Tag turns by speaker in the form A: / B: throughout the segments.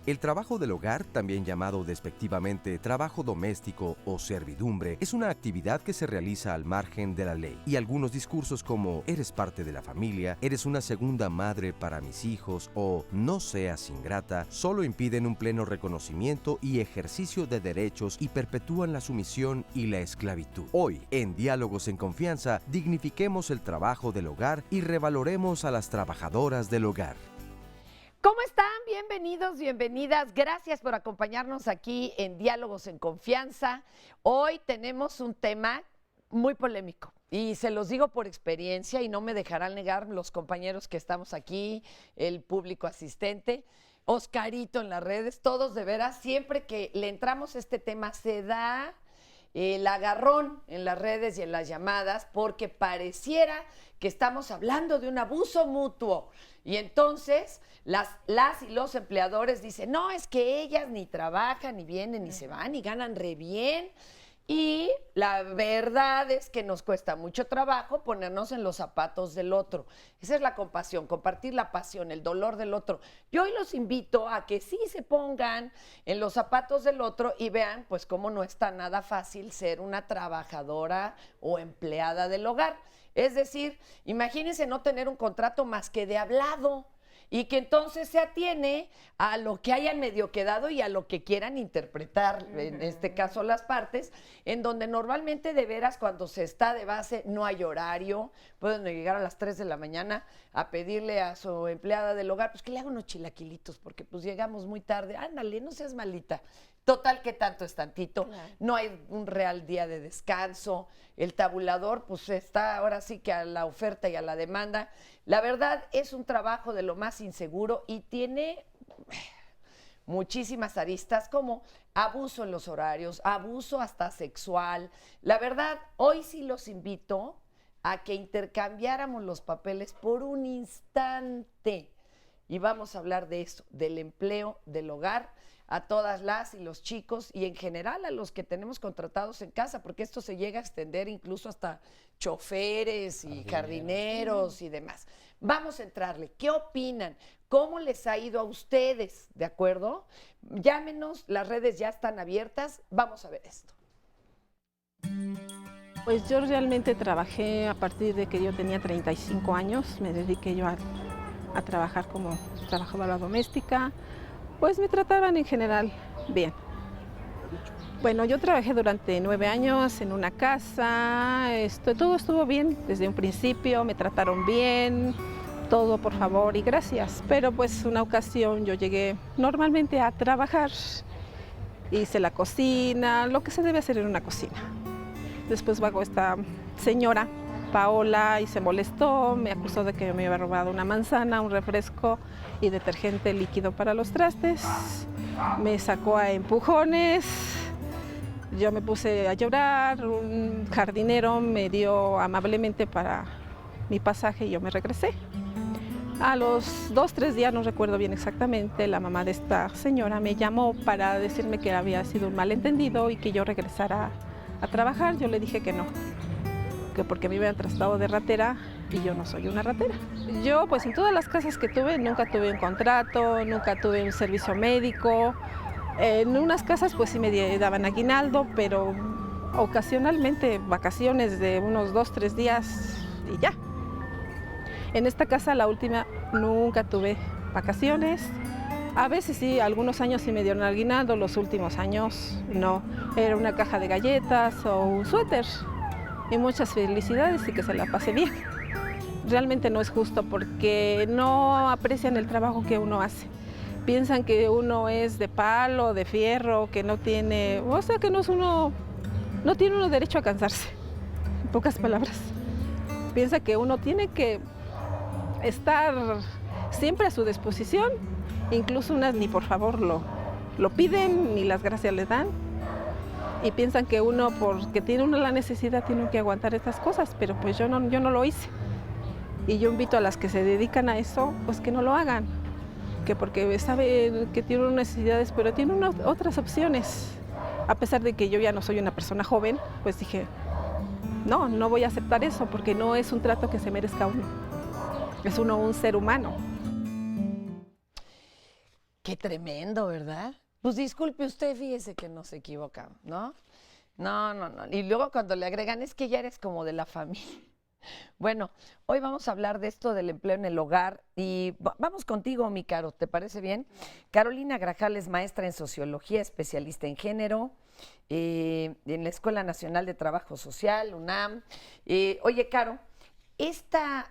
A: El trabajo del hogar, también llamado despectivamente trabajo doméstico o servidumbre, es una actividad que se realiza al margen de la ley. Y algunos discursos como "eres parte de la familia", "eres una segunda madre para mis hijos" o "no seas ingrata", solo impiden un pleno reconocimiento y ejercicio de derechos y perpetúan la sumisión y la esclavitud. Hoy, en Diálogos en Confianza, dignifiquemos el trabajo del hogar y revaloremos a las trabajadoras del hogar.
B: ¿Cómo están? Bienvenidos, bienvenidas. Gracias por acompañarnos aquí en Diálogos en Confianza. Hoy tenemos un tema muy polémico y se los digo por experiencia y no me dejarán negar los compañeros que estamos aquí, el público asistente, Oscarito en las redes, todos de veras, siempre que le entramos a este tema se da el agarrón en las redes y en las llamadas porque pareciera que estamos hablando de un abuso mutuo. Y entonces las y los empleadores dicen, no, es que ellas ni trabajan, ni vienen, ni se van, ni ganan re bien. Y la verdad es que nos cuesta mucho trabajo ponernos en los zapatos del otro. Esa es la compasión, compartir la pasión, el dolor del otro. Yo hoy los invito a que sí se pongan en los zapatos del otro y vean pues cómo no está nada fácil ser una trabajadora o empleada del hogar. Es decir, imagínense no tener un contrato más que de hablado y que entonces se atiene a lo que hayan medio quedado y a lo que quieran interpretar, en este caso las partes, en donde normalmente de veras cuando se está de base no hay horario, pueden llegar a las 3 de la mañana a pedirle a su empleada del hogar, pues que le haga unos chilaquilitos porque pues llegamos muy tarde, ándale, no seas malita. Total que tanto es tantito, claro. No hay un real día de descanso, el tabulador pues está ahora sí que a la oferta y a la demanda. La verdad es un trabajo de lo más inseguro y tiene muchísimas aristas como abuso en los horarios, abuso hasta sexual. La verdad, hoy sí los invito a que intercambiáramos los papeles por un instante y vamos a hablar de eso, del empleo del hogar, a todas las y los chicos y en general a los que tenemos contratados en casa, porque esto se llega a extender incluso hasta choferes y jardineros y demás. Vamos a entrarle. ¿Qué opinan? ¿Cómo les ha ido a ustedes? ¿De acuerdo? Llámenos, las redes ya están abiertas. Vamos a ver esto.
C: Pues yo realmente trabajé a partir de que yo tenía 35 años. Me dediqué yo a trabajar como trabajadora doméstica. Pues me trataban en general bien. Bueno, yo trabajé durante 9 años en una casa, todo estuvo bien desde un principio, me trataron bien, todo por favor y gracias. Pero pues una ocasión yo llegué normalmente a trabajar, hice la cocina, lo que se debe hacer en una cocina. Después bajó esta señora, Paola, y se molestó, me acusó de que me había robado una manzana, un refresco y detergente líquido para los trastes. Me sacó a empujones, yo me puse a llorar, un jardinero me dio amablemente para mi pasaje y yo me regresé. A los 2 o 3 días, no recuerdo bien exactamente, la mamá de esta señora me llamó para decirme que había sido un malentendido y que yo regresara a trabajar. Yo le dije que no, que porque me habían tratado de ratera y yo no soy una ratera. Yo pues en todas las casas que tuve nunca tuve un contrato, nunca tuve un servicio médico. En unas casas pues sí me daban aguinaldo, pero ocasionalmente vacaciones de unos 2 o 3 días y ya. En esta casa, la última, nunca tuve vacaciones. A veces sí, algunos años sí me dieron aguinaldo, los últimos años no. Era una caja de galletas o un suéter. Y muchas felicidades y que se la pase bien. Realmente no es justo porque no aprecian el trabajo que uno hace. Piensan que uno es de palo, de fierro, que no tiene, o sea que no tiene uno derecho a cansarse, en pocas palabras. Piensa que uno tiene que estar siempre a su disposición Incluso unas ni por favor lo piden, ni las gracias les dan. Y piensan que uno, porque tiene uno la necesidad, tiene que aguantar estas cosas, pero pues yo no lo hice. Y yo invito a las que se dedican a eso, pues que no lo hagan. Que porque saben que tienen unas necesidades, pero tienen otras opciones. A pesar de que yo ya no soy una persona joven, pues dije, no voy a aceptar eso, porque no es un trato que se merezca uno. Es uno un ser humano.
B: Qué tremendo, ¿verdad? Pues disculpe usted, fíjese que no se equivoca, ¿no? No. Y luego cuando le agregan, es que ya eres como de la familia. Bueno, hoy vamos a hablar de esto del empleo en el hogar y vamos contigo, mi Caro, ¿te parece bien? Carolina Grajal es maestra en sociología, especialista en género, en la Escuela Nacional de Trabajo Social, UNAM. Oye, Caro, esta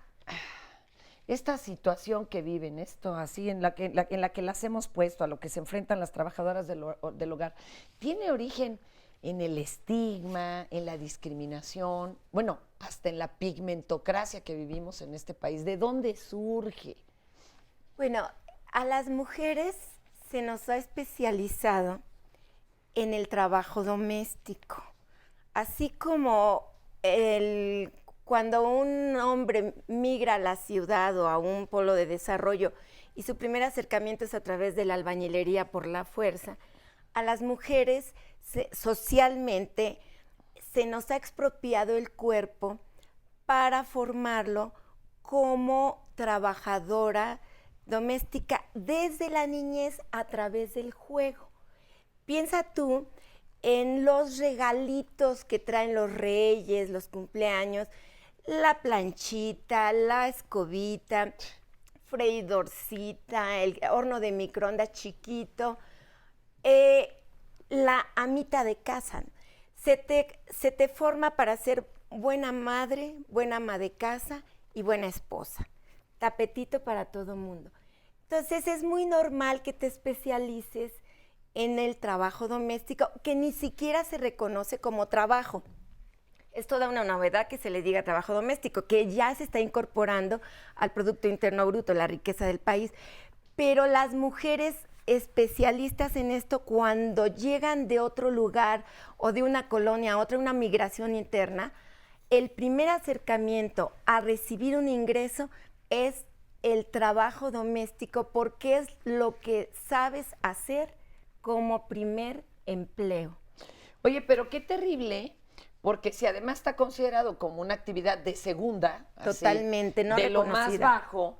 B: situación que viven, esto así, en la que las hemos puesto, a lo que se enfrentan las trabajadoras del hogar, ¿tiene origen en el estigma, en la discriminación, bueno, hasta en la pigmentocracia que vivimos en este país? ¿De dónde surge?
D: Bueno, a las mujeres se nos ha especializado en el trabajo doméstico, así como cuando un hombre migra a la ciudad o a un polo de desarrollo y su primer acercamiento es a través de la albañilería por la fuerza, a las mujeres socialmente se nos ha expropiado el cuerpo para formarlo como trabajadora doméstica desde la niñez a través del juego. Piensa tú en los regalitos que traen los reyes, los cumpleaños, la planchita, la escobita, freidorcita, el horno de microondas chiquito, la amita de casa. Se te forma para ser buena madre, buena ama de casa y buena esposa. Tapetito para todo mundo. Entonces es muy normal que te especialices en el trabajo doméstico, que ni siquiera se reconoce como trabajo. Es toda una novedad que se le diga trabajo doméstico, que ya se está incorporando al Producto Interno Bruto, la riqueza del país. Pero las mujeres especialistas en esto, cuando llegan de otro lugar o de una colonia a otra, una migración interna, el primer acercamiento a recibir un ingreso es el trabajo doméstico, porque es lo que sabes hacer como primer empleo.
B: Oye, pero qué terrible, porque si además está considerado como una actividad de segunda,
D: totalmente,
B: así,
D: no
B: de
D: reconocida,
B: lo más bajo,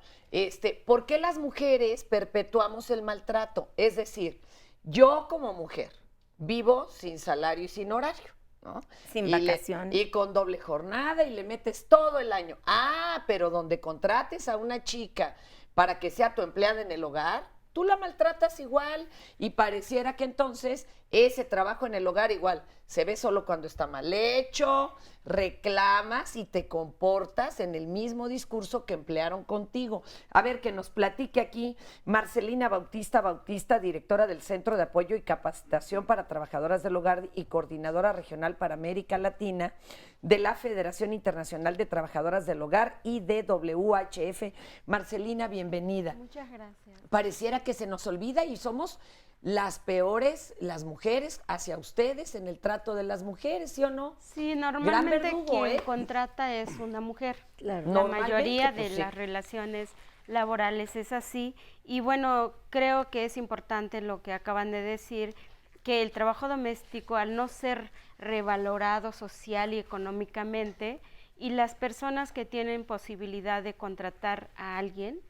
B: ¿por qué las mujeres perpetuamos el maltrato? Es decir, yo como mujer vivo sin salario y sin horario, ¿no?
D: Sin vacaciones.
B: Y con doble jornada y le metes todo el año. Ah, pero donde contrates a una chica para que sea tu empleada en el hogar, tú la maltratas igual y pareciera que entonces ese trabajo en el hogar igual se ve solo cuando está mal hecho, reclamas y te comportas en el mismo discurso que emplearon contigo. A ver, que nos platique aquí Marcelina Bautista, directora del Centro de Apoyo y Capacitación para Trabajadoras del Hogar y coordinadora regional para América Latina de la Federación Internacional de Trabajadoras del Hogar y de WHF. Marcelina, bienvenida.
E: Muchas gracias.
B: Pareciera que se nos olvida y somos las peores, las mujeres, hacia ustedes en el trato de las mujeres, ¿sí o no?
E: Sí, normalmente
B: verdugo,
E: quien contrata es una mujer.
D: Claro.
E: La mayoría de
B: pues, sí.
E: las relaciones laborales es así. Y bueno, creo que es importante lo que acaban de decir, que el trabajo doméstico, al no ser revalorado social y económicamente, y las personas que tienen posibilidad de contratar a alguien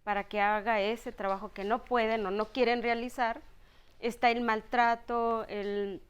E: para que haga ese trabajo que no pueden o no quieren realizar, está el maltrato, el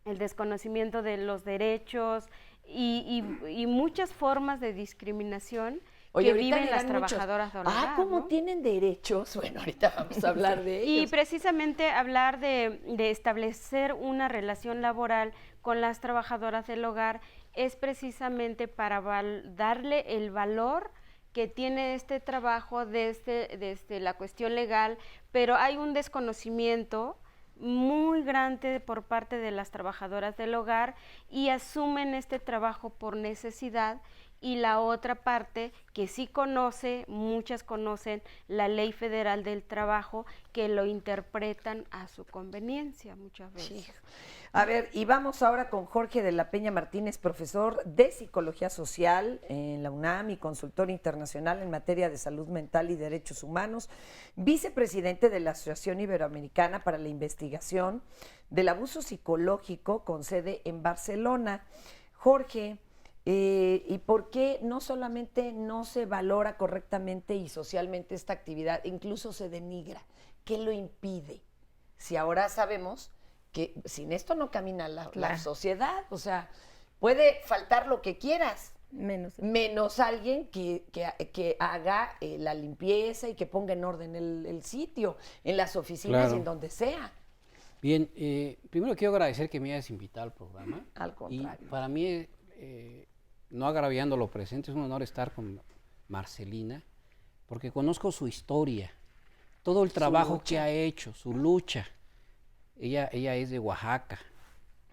E: desconocimiento de los derechos y muchas formas de discriminación.
B: Oye,
E: que
B: ahorita
E: viven las
B: dirán muchos,
E: trabajadoras del hogar,
B: ¿cómo
E: ¿no?
B: tienen derechos? Bueno, ahorita vamos a hablar de ellos.
E: Y precisamente hablar de establecer una relación laboral con las trabajadoras del hogar es precisamente para darle el valor que tiene este trabajo desde la cuestión legal, pero hay un desconocimiento muy grande por parte de las trabajadoras del hogar y asumen este trabajo por necesidad, y la otra parte que sí conoce, muchas conocen la Ley Federal del Trabajo, que lo interpretan a su conveniencia muchas veces.
B: Sí. A ver, y vamos ahora con Jorge de la Peña Martínez, profesor de Psicología Social en la UNAM y consultor internacional en materia de salud mental y derechos humanos, vicepresidente de la Asociación Iberoamericana para la Investigación del Abuso Psicológico con sede en Barcelona. Jorge, ¿y por qué no solamente no se valora correctamente y socialmente esta actividad, incluso se denigra? ¿Qué lo impide? Si ahora sabemos que sin esto no camina la sociedad, o sea, puede faltar lo que quieras, menos alguien que haga la limpieza y que ponga en orden el sitio, en las oficinas y en donde sea.
F: Bien, primero quiero agradecer que me hayas invitado al programa.
B: Al contrario.
F: Y para mí, no agraviando lo presente, es un honor estar con Marcelina, porque conozco su historia, todo el trabajo que ha hecho, su lucha. Ella es de Oaxaca,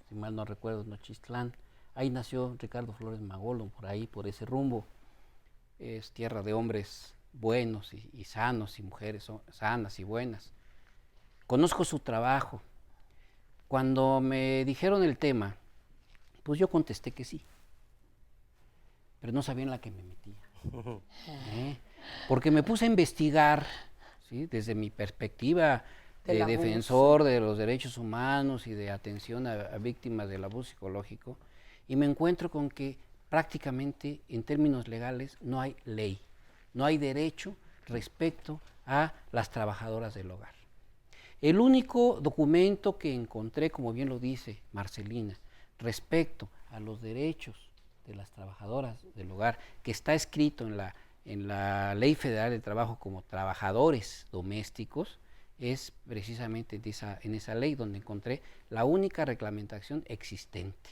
F: si mal no recuerdo, Nochistlán. Ahí nació Ricardo Flores Magolo, por ahí, por ese rumbo. Es tierra de hombres buenos y sanos, y mujeres sanas y buenas. Conozco su trabajo. Cuando me dijeron el tema, pues yo contesté que sí, pero no sabía en la que me metía. Porque me puse a investigar, ¿sí?, desde mi perspectiva de defensor de los derechos humanos y de atención a víctimas del abuso psicológico, y me encuentro con que prácticamente en términos legales no hay ley, no hay derecho respecto a las trabajadoras del hogar. El único documento que encontré, como bien lo dice Marcelina, respecto a los derechos de las trabajadoras del hogar, que está escrito en la Ley Federal del Trabajo como trabajadores domésticos, es precisamente en esa ley donde encontré la única reglamentación existente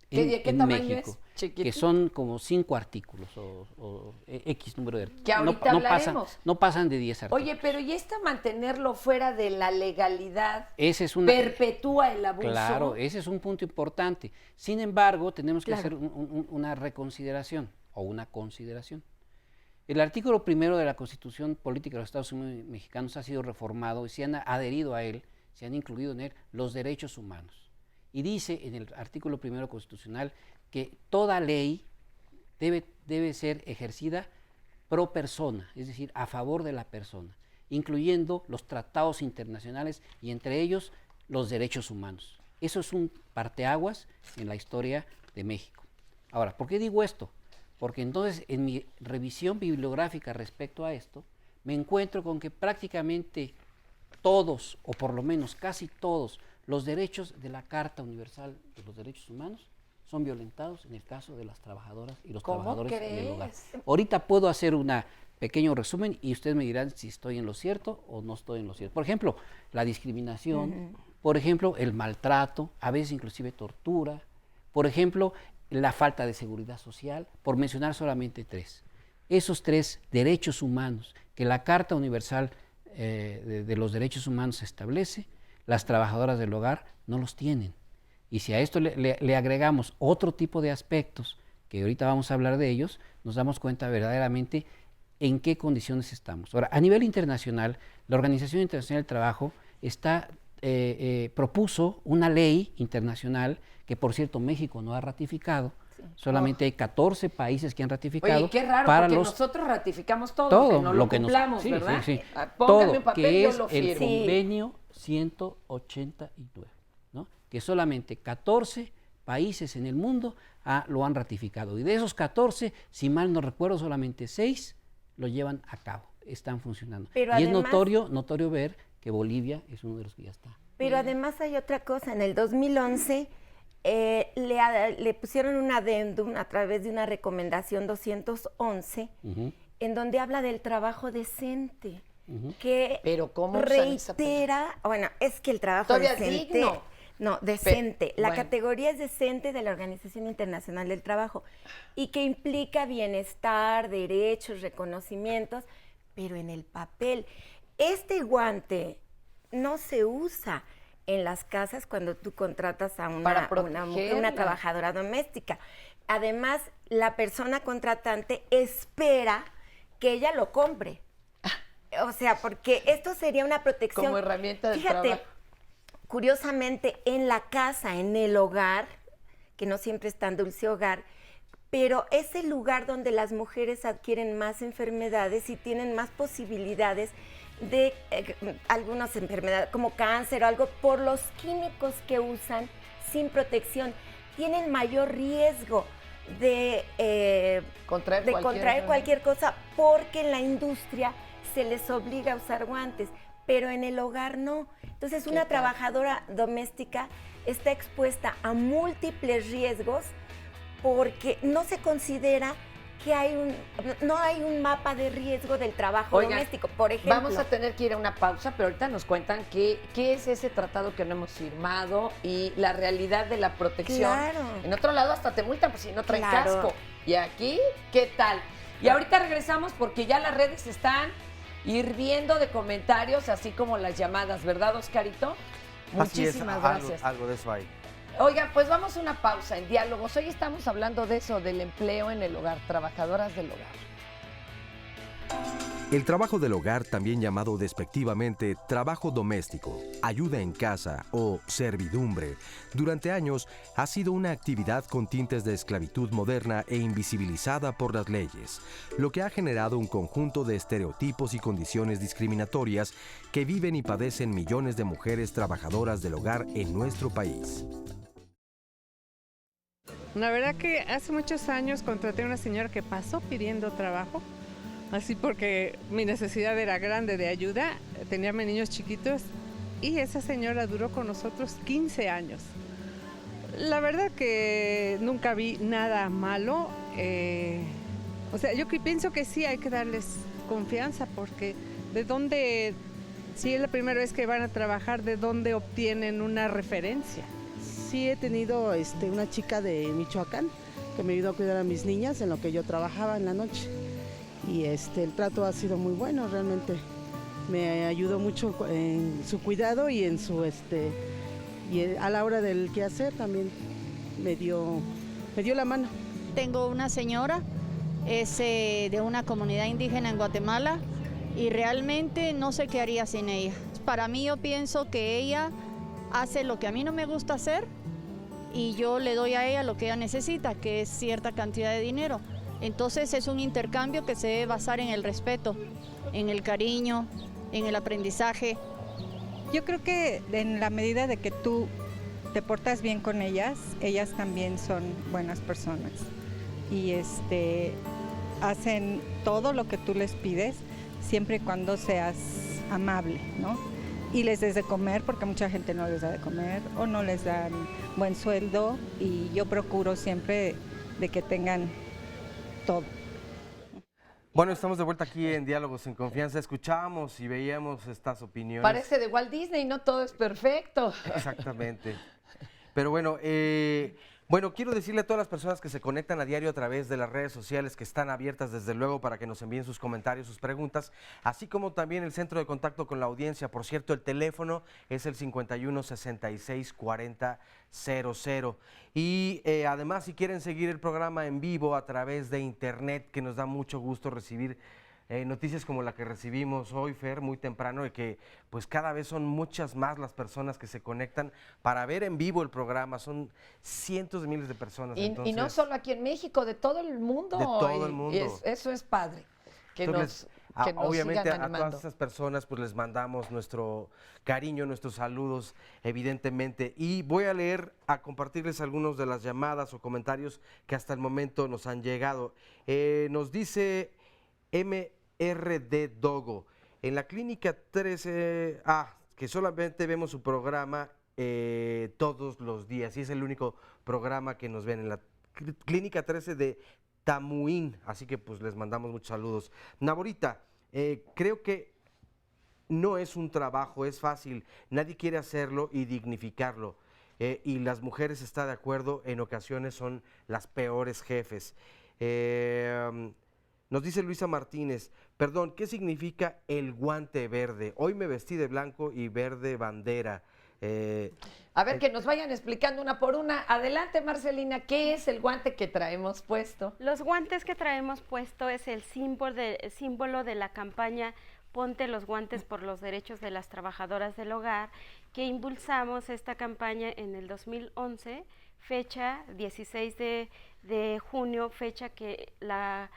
F: en
B: tamaño
F: México,
B: es?
F: que son como 5 artículos o X número de artículos.
B: Que ahorita hablaremos.
F: No pasan de 10 artículos.
B: Oye, pero ¿y mantenerlo fuera de la legalidad perpetúa el abuso?
F: Claro, ese es un punto importante. Sin embargo, tenemos que hacer una reconsideración o una consideración. El artículo 1 de la Constitución Política de los Estados Unidos Mexicanos ha sido reformado y se han adherido a él, se han incluido en él los derechos humanos. Y dice en el artículo 1 constitucional que toda ley debe ser ejercida pro persona, es decir, a favor de la persona, incluyendo los tratados internacionales y entre ellos los derechos humanos. Eso es un parteaguas en la historia de México. Ahora, ¿por qué digo esto? Porque entonces en mi revisión bibliográfica respecto a esto, me encuentro con que prácticamente todos, o por lo menos casi todos, los derechos de la Carta Universal de los Derechos Humanos son violentados en el caso de las trabajadoras y los trabajadores del hogar. Ahorita puedo hacer un pequeño resumen y ustedes me dirán si estoy en lo cierto o no estoy en lo cierto. Por ejemplo, la discriminación, por ejemplo, el maltrato, a veces inclusive tortura, por ejemplo, la falta de seguridad social, por mencionar solamente 3. Esos 3 derechos humanos que la Carta Universal de los Derechos Humanos establece, las trabajadoras del hogar no los tienen. Y si a esto le agregamos otro tipo de aspectos, que ahorita vamos a hablar de ellos, nos damos cuenta verdaderamente en qué condiciones estamos. Ahora, a nivel internacional, la Organización Internacional del Trabajo propuso una ley internacional que, por cierto, México no ha ratificado. Solamente hay 14 países que han ratificado.
B: Oye, qué raro, porque nosotros ratificamos todo que no lo cumplamos, ¿verdad?
F: Sí.
B: Póngame un papel,
F: que
B: yo
F: es
B: lo firmo.
F: el convenio 189, ¿no? Que solamente 14 países en el mundo lo han ratificado. Y de esos 14, si mal no recuerdo, solamente 6 lo llevan a cabo, están funcionando.
D: Pero
F: y
D: además,
F: es notorio ver que Bolivia es uno de los que ya está.
D: Pero además hay otra cosa, en el 2011 le pusieron un adendum a través de una recomendación 211, en donde habla del trabajo decente, que
B: pero ¿cómo
D: reitera, bueno, es que el trabajo decente,
B: digno.
D: No, decente, la
B: bueno.
D: categoría es decente de la Organización Internacional del Trabajo, y que implica bienestar, derechos, reconocimientos, pero en el papel. Este guante no se usa en las casas cuando tú contratas a una trabajadora doméstica. además la persona contratante espera que ella lo compre. O sea, porque esto sería una protección.
B: Como herramienta de
D: Fíjate,
B: trabajo.
D: curiosamente, en la casa, en el hogar, que no siempre es tan dulce hogar, pero es el lugar donde las mujeres adquieren más enfermedades y tienen más posibilidades de algunas enfermedades como cáncer o algo por los químicos que usan sin protección. Tienen mayor riesgo de contraer cualquier cosa porque en la industria se les obliga a usar guantes, pero en el hogar no. Entonces una trabajadora doméstica está expuesta a múltiples riesgos porque no se considera que no hay un mapa de riesgo del trabajo doméstico, por ejemplo.
B: Vamos a tener que ir a una pausa, pero ahorita nos cuentan qué es ese tratado que no hemos firmado y la realidad de la protección.
D: Claro.
B: En otro lado hasta te multan pues, si no traen casco. Y aquí, ¿qué tal? Y ahorita regresamos porque ya las redes están hirviendo de comentarios, así como las llamadas, ¿verdad, Oscarito? Muchísimas gracias.
A: Algo de eso hay.
B: Oigan, pues vamos a una pausa en Diálogos. Hoy estamos hablando de eso, del empleo en el hogar, trabajadoras del hogar.
A: El trabajo del hogar, también llamado despectivamente trabajo doméstico, ayuda en casa o servidumbre, durante años ha sido una actividad con tintes de esclavitud moderna e invisibilizada por las leyes, lo que ha generado un conjunto de estereotipos y condiciones discriminatorias que viven y padecen millones de mujeres trabajadoras del hogar en nuestro país.
G: La verdad que hace muchos años contraté a una señora que pasó pidiendo trabajo, así porque mi necesidad era grande de ayuda, tenía mis niños chiquitos y esa señora duró con nosotros 15 años. La verdad que nunca vi nada malo, o sea, yo pienso que sí hay que darles confianza porque de dónde, si es la primera vez que van a trabajar, ¿de dónde obtienen una referencia?
H: Sí he tenido una chica de Michoacán que me ayudó a cuidar a mis niñas en lo que yo trabajaba en la noche. Y el trato ha sido muy bueno, realmente me ayudó mucho en su cuidado y en su a la hora del quehacer también me dio la mano.
I: Tengo una señora, es de una comunidad indígena en Guatemala y realmente no sé qué haría sin ella. Para mí yo pienso que ella hace lo que a mí no me gusta hacer y yo le doy a ella lo que ella necesita, que es cierta cantidad de dinero. Entonces es un intercambio que se debe basar en el respeto, en el cariño, en el aprendizaje.
J: Yo creo que en la medida de que tú te portas bien con ellas, ellas también son buenas personas y hacen todo lo que tú les pides siempre y cuando seas amable, ¿no? Y les des de comer, porque mucha gente no les da de comer o no les dan buen sueldo y yo procuro siempre de que tengan todo.
A: Bueno, estamos de vuelta aquí en Diálogos en Confianza. Escuchábamos y veíamos estas opiniones.
B: Parece de Walt Disney, no todo es perfecto.
A: Exactamente. Pero bueno, quiero decirle a todas las personas que se conectan a diario a través de las redes sociales que están abiertas desde luego para que nos envíen sus comentarios, sus preguntas, así como también el centro de contacto con la audiencia. Por cierto, el teléfono es el 51 66 40 00. Y además, si quieren seguir el programa en vivo a través de internet, que nos da mucho gusto recibir noticias como la que recibimos hoy, Fer, muy temprano, de que pues cada vez son muchas más las personas que se conectan para ver en vivo el programa. Son cientos de miles de personas.
B: Y no solo aquí en México, de todo el mundo.
A: De todo el mundo.
B: Eso es padre, que
A: Entonces,
B: nos
A: obviamente
B: sigan
A: a
B: animando.
A: todas esas personas pues les mandamos nuestro cariño, nuestros saludos, evidentemente. Y voy a compartirles algunos de las llamadas o comentarios que hasta el momento nos han llegado. Nos dice MRD Dogo, en la Clínica 13, que solamente vemos su programa todos los días, y es el único programa que nos ven en la Clínica 13 de Tamuín, así que pues les mandamos muchos saludos. Naborita, creo que no es un trabajo, es fácil, nadie quiere hacerlo y dignificarlo, y las mujeres, está de acuerdo, en ocasiones son las peores jefes. Nos dice Luisa Martínez, perdón, ¿qué significa el guante verde? Hoy me vestí de blanco y verde bandera.
B: A ver, que nos vayan explicando una por una. Adelante, Marcelina, ¿qué es el guante que traemos puesto?
E: Los guantes que traemos puesto es el símbolo de la campaña Ponte los guantes por los derechos de las trabajadoras del hogar, que impulsamos esta campaña en el 2011, fecha 16 de junio, fecha que la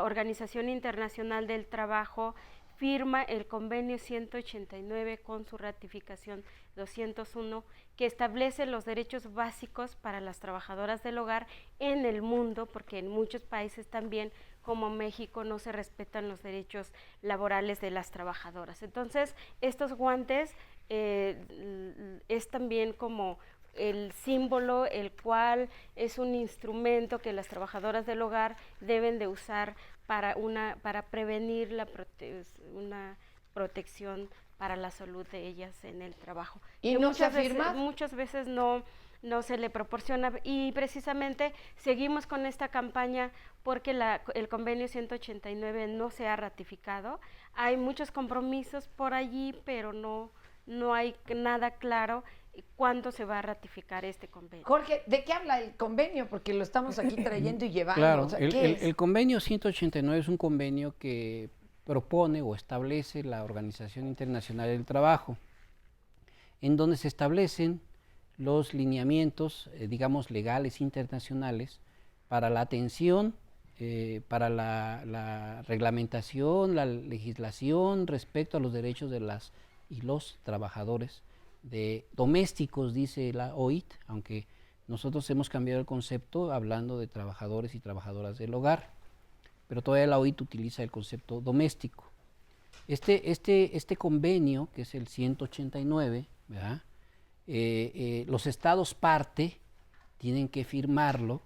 E: Organización Internacional del Trabajo firma el convenio 189 con su ratificación 201, que establece los derechos básicos para las trabajadoras del hogar en el mundo, porque en muchos países también, como México, no se respetan los derechos laborales de las trabajadoras. Entonces, estos guantes es también como el símbolo, el cual es un instrumento que las trabajadoras del hogar deben de usar para prevenir una protección para la salud de ellas en el trabajo.
B: ¿Y no se afirma?
E: Muchas veces no se le proporciona, y precisamente seguimos con esta campaña porque el convenio 189 no se ha ratificado. Hay muchos compromisos por allí, pero no hay nada claro cuándo se va a ratificar este convenio.
B: Jorge, ¿de qué habla el convenio? Porque lo estamos aquí trayendo y llevando.
F: Claro,
B: O sea,
F: el convenio 189 es un convenio que propone o establece la Organización Internacional del Trabajo, en donde se establecen los lineamientos, digamos, legales internacionales para la atención, para la reglamentación, la legislación respecto a los derechos de las y los trabajadores domésticos, dice la OIT, aunque nosotros hemos cambiado el concepto hablando de trabajadores y trabajadoras del hogar, pero todavía la OIT utiliza el concepto doméstico. Este convenio, que es el 189, ¿verdad? Los estados parte tienen que firmarlo,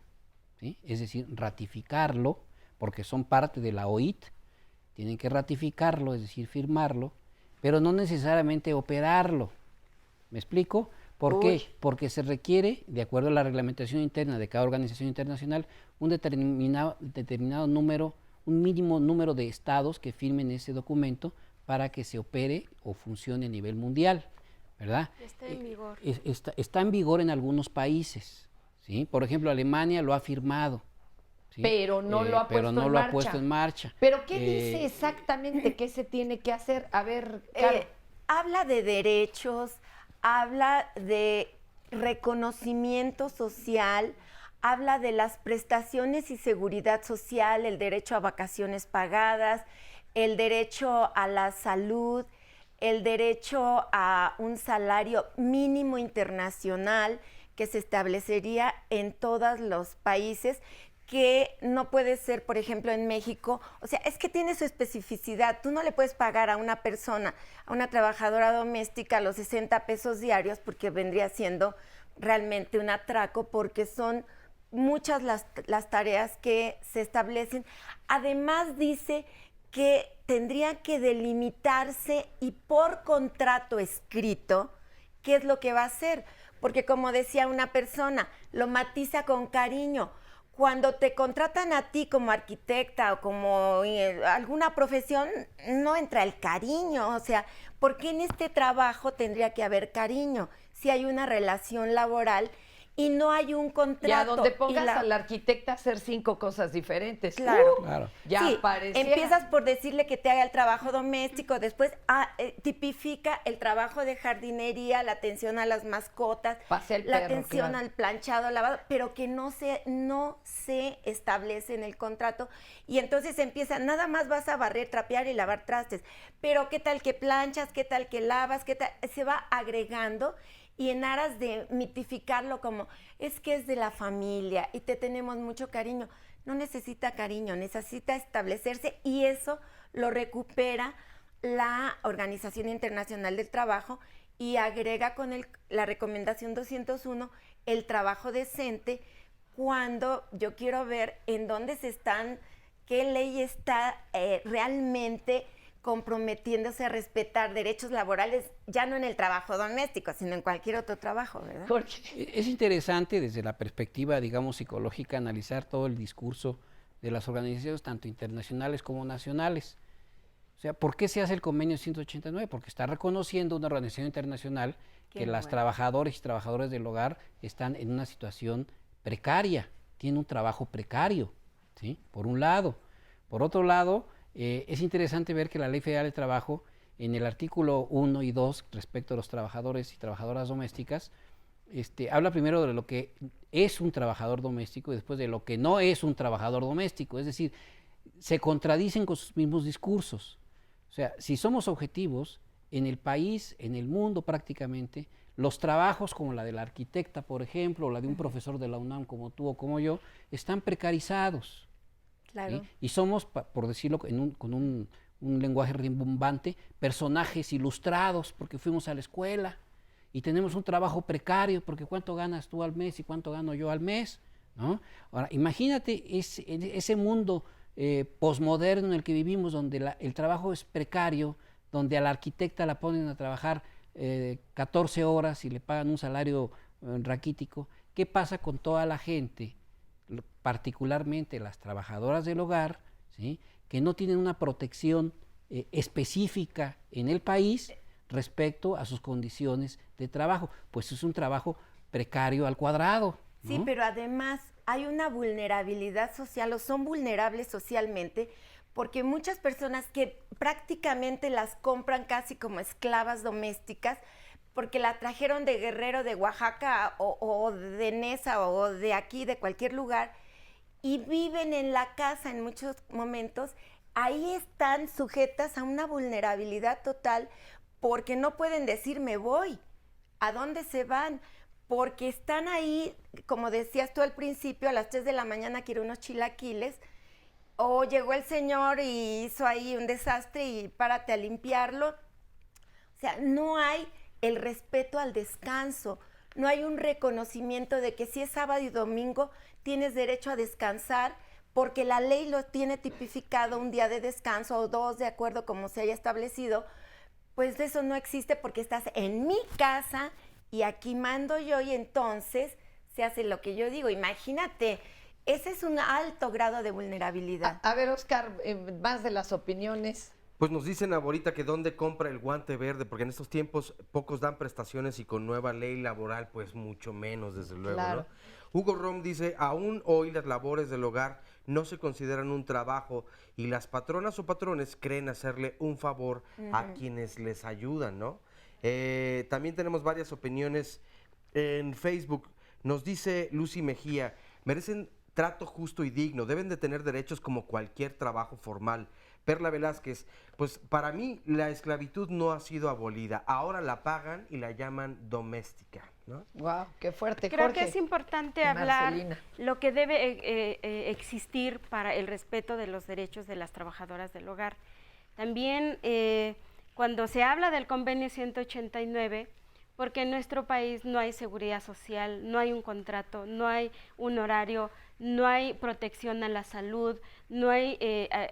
F: ¿sí? Es decir, ratificarlo, porque son parte de la OIT, tienen que ratificarlo, es decir, firmarlo, pero no necesariamente operarlo. ¿Me explico? ¿Por qué? Porque se requiere, de acuerdo a la reglamentación interna de cada organización internacional, un determinado número, un mínimo número de estados que firmen ese documento para que se opere o funcione a nivel mundial, ¿verdad?
E: Está en vigor.
F: Está en vigor en algunos países, ¿sí? Por ejemplo, Alemania lo ha firmado, ¿sí?
B: Pero no lo ha puesto en marcha. ¿Pero qué dice exactamente qué se tiene que hacer? A ver, Caro.
D: Habla de derechos, habla de reconocimiento social, habla de las prestaciones y seguridad social, el derecho a vacaciones pagadas, el derecho a la salud, el derecho a un salario mínimo internacional que se establecería en todos los países, que no puede ser, por ejemplo, en México. O sea, es que tiene su especificidad. Tú no le puedes pagar a una persona, a una trabajadora doméstica, los 60 pesos diarios, porque vendría siendo realmente un atraco, porque son muchas las tareas que se establecen. Además, dice que tendría que delimitarse y por contrato escrito qué es lo que va a hacer. Porque, como decía una persona, lo matiza con cariño. Cuando te contratan a ti como arquitecta o como alguna profesión, no entra el cariño. O sea, ¿por qué en este trabajo tendría que haber cariño si hay una relación laboral y no hay un contrato?
B: Ya donde pongas a la arquitecta a hacer 5 cosas diferentes.
D: Claro.
F: Claro.
B: Ya
D: sí,
B: pareciera.
D: empiezas por decirle que te haga el trabajo doméstico, después tipifica el trabajo de jardinería, la atención a las mascotas, la atención al planchado, lavado, pero que no se establece en el contrato. Y entonces empieza, nada más vas a barrer, trapear y lavar trastes, pero qué tal que planchas, qué tal que lavas, qué tal, se va agregando. Y en aras de mitificarlo como, es que es de la familia y te tenemos mucho cariño. No necesita cariño, necesita establecerse, y eso lo recupera la Organización Internacional del Trabajo y agrega con la recomendación 201 el trabajo decente, cuando yo quiero ver en dónde qué ley está realmente comprometiéndose a respetar derechos laborales, ya no en el trabajo doméstico, sino en cualquier otro trabajo, ¿verdad?
F: Es interesante desde la perspectiva, digamos, psicológica, analizar todo el discurso de las organizaciones, tanto internacionales como nacionales. O sea, ¿por qué se hace el convenio 189? Porque está reconociendo una organización internacional que las trabajadoras y trabajadores del hogar están en una situación precaria, tienen un trabajo precario, ¿sí? Por un lado. Por otro lado, es interesante ver que la Ley Federal de Trabajo, en el artículo 1 y 2, respecto a los trabajadores y trabajadoras domésticas, habla primero de lo que es un trabajador doméstico y después de lo que no es un trabajador doméstico. Es decir, se contradicen con sus mismos discursos. O sea, si somos objetivos, en el país, en el mundo prácticamente, los trabajos como la de la arquitecta, por ejemplo, o la de un profesor de la UNAM como tú o como yo, están precarizados.
D: Claro.
F: ¿Sí? Y somos, por decirlo con un lenguaje rimbombante, personajes ilustrados porque fuimos a la escuela y tenemos un trabajo precario porque cuánto ganas tú al mes y cuánto gano yo al mes, ¿no? Ahora, imagínate ese mundo posmoderno en el que vivimos, donde el trabajo es precario, donde a la arquitecta la ponen a trabajar 14 horas y le pagan un salario raquítico. ¿Qué pasa con toda la gente, particularmente las trabajadoras del hogar, ¿sí?, que no tienen una protección específica en el país respecto a sus condiciones de trabajo? Pues es un trabajo precario al cuadrado, ¿no?
D: Sí, pero además hay una vulnerabilidad social, o son vulnerables socialmente, porque muchas personas que prácticamente las compran casi como esclavas domésticas, porque la trajeron de Guerrero, de Oaxaca, o de Nesa, o de aquí, de cualquier lugar, y viven en la casa en muchos momentos, ahí están sujetas a una vulnerabilidad total, porque no pueden decir me voy. ¿A dónde se van? Porque están ahí, como decías tú al principio, a las 3 de la mañana quiero unos chilaquiles, o llegó el señor y hizo ahí un desastre y párate a limpiarlo. O sea, no hay el respeto al descanso, no hay un reconocimiento de que si es sábado y domingo tienes derecho a descansar, porque la ley lo tiene tipificado un día de descanso o 2, de acuerdo como se haya establecido. Pues eso no existe porque estás en mi casa y aquí mando yo, y entonces se hace lo que yo digo. Imagínate, ese es un alto grado de vulnerabilidad.
B: A ver, Oscar, más de las opiniones.
A: Pues nos dicen ahorita que dónde compra el guante verde, porque en estos tiempos pocos dan prestaciones y con nueva ley laboral pues mucho menos, desde luego,
B: Claro.
A: ¿no? Hugo Rom dice, aún hoy las labores del hogar no se consideran un trabajo y las patronas o patrones creen hacerle un favor a quienes les ayudan, ¿no? También tenemos varias opiniones en Facebook. Nos dice Lucy Mejía, merecen trato justo y digno, deben de tener derechos como cualquier trabajo formal. Perla Velázquez, pues para mí la esclavitud no ha sido abolida, ahora la pagan y la llaman doméstica, ¿no?
B: Wow, qué fuerte.
E: Creo
B: Jorge
E: que es importante
B: y
E: hablar
B: Marcelina.
E: lo que debe existir para el respeto de los derechos de las trabajadoras del hogar. También cuando se habla del convenio 189, porque en nuestro país no hay seguridad social, no hay un contrato, no hay un horario, no hay protección a la salud, no hay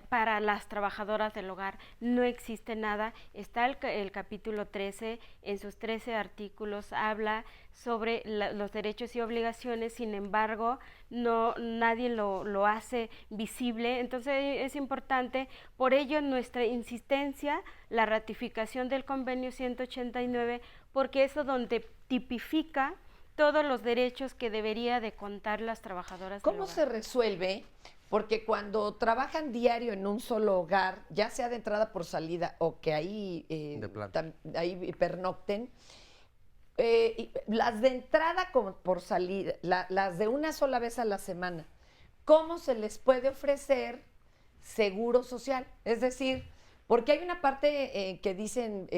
E: para las trabajadoras del hogar, no existe nada. Está el capítulo 13, en sus 13 artículos habla sobre los derechos y obligaciones, sin embargo, nadie lo hace visible. Entonces es importante, por ello nuestra insistencia, la ratificación del convenio 189, porque eso donde tipifica todos los derechos que debería de contar las trabajadoras del
B: ¿Cómo
E: hogar.
B: se resuelve? Porque cuando trabajan diario en un solo hogar, ya sea de entrada por salida o que ahí,
A: De planta.
B: ahí pernocten, las de entrada como por salida, las de una sola vez a la semana, ¿cómo se les puede ofrecer seguro social? Es decir, porque hay una parte que dicen,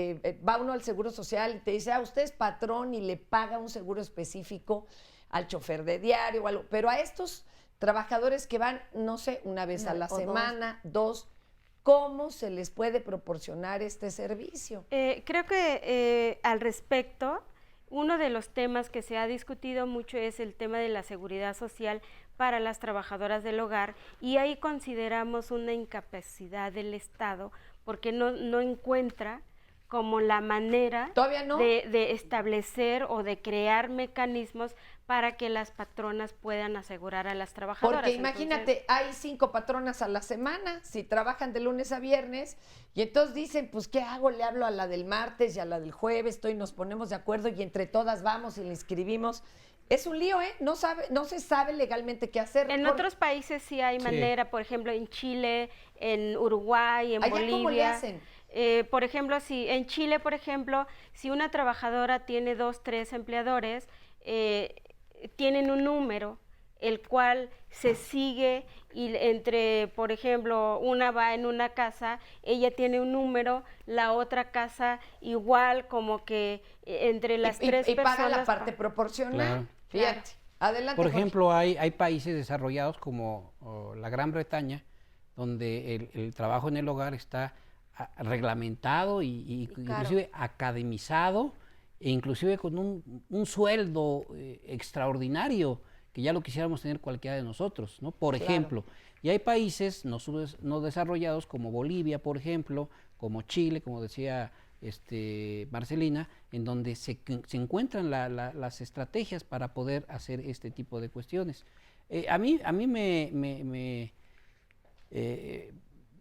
B: va uno al Seguro Social y te dice, usted es patrón y le paga un seguro específico al chofer de diario o algo, pero a estos trabajadores que van, no sé, una vez a la semana, dos, ¿cómo se les puede proporcionar este servicio?
E: Creo que al respecto, uno de los temas que se ha discutido mucho es el tema de la seguridad social para las trabajadoras del hogar, y ahí consideramos una incapacidad del Estado porque no encuentra como la manera
B: ¿Todavía no?
E: de establecer o de crear mecanismos para que las patronas puedan asegurar a las trabajadoras.
B: Porque imagínate, hay 5 patronas a la semana, si trabajan de lunes a viernes, y entonces dicen, pues, ¿qué hago? Le hablo a la del martes y a la del jueves, nos ponemos de acuerdo y entre todas vamos y le inscribimos. Es un lío, ¿eh? No se sabe legalmente qué hacer.
E: En otros países sí hay manera, por ejemplo, en Chile, en Uruguay, en
B: ¿Allá
E: Bolivia.
B: cómo le hacen?
E: Por ejemplo, si en Chile, por ejemplo, si una trabajadora tiene 2, 3 empleadores, tienen un número el cual se sigue y entre, por ejemplo, una va en una casa, ella tiene un número, la otra casa igual, como que entre las tres
B: y
E: personas.
B: paga la parte proporcional.
F: Claro.
B: Fíjate.
E: Claro.
B: Adelante.
F: Por
B: Jorge.
F: ejemplo, hay países desarrollados como la Gran Bretaña, donde el trabajo en el hogar está reglamentado y inclusive academizado, e inclusive con un sueldo extraordinario, que ya lo quisiéramos tener cualquiera de nosotros, ¿no? Por ejemplo, y hay países no desarrollados como Bolivia, por ejemplo, como Chile, como decía Marcelina, en donde se encuentran las estrategias para poder hacer este tipo de cuestiones. A mí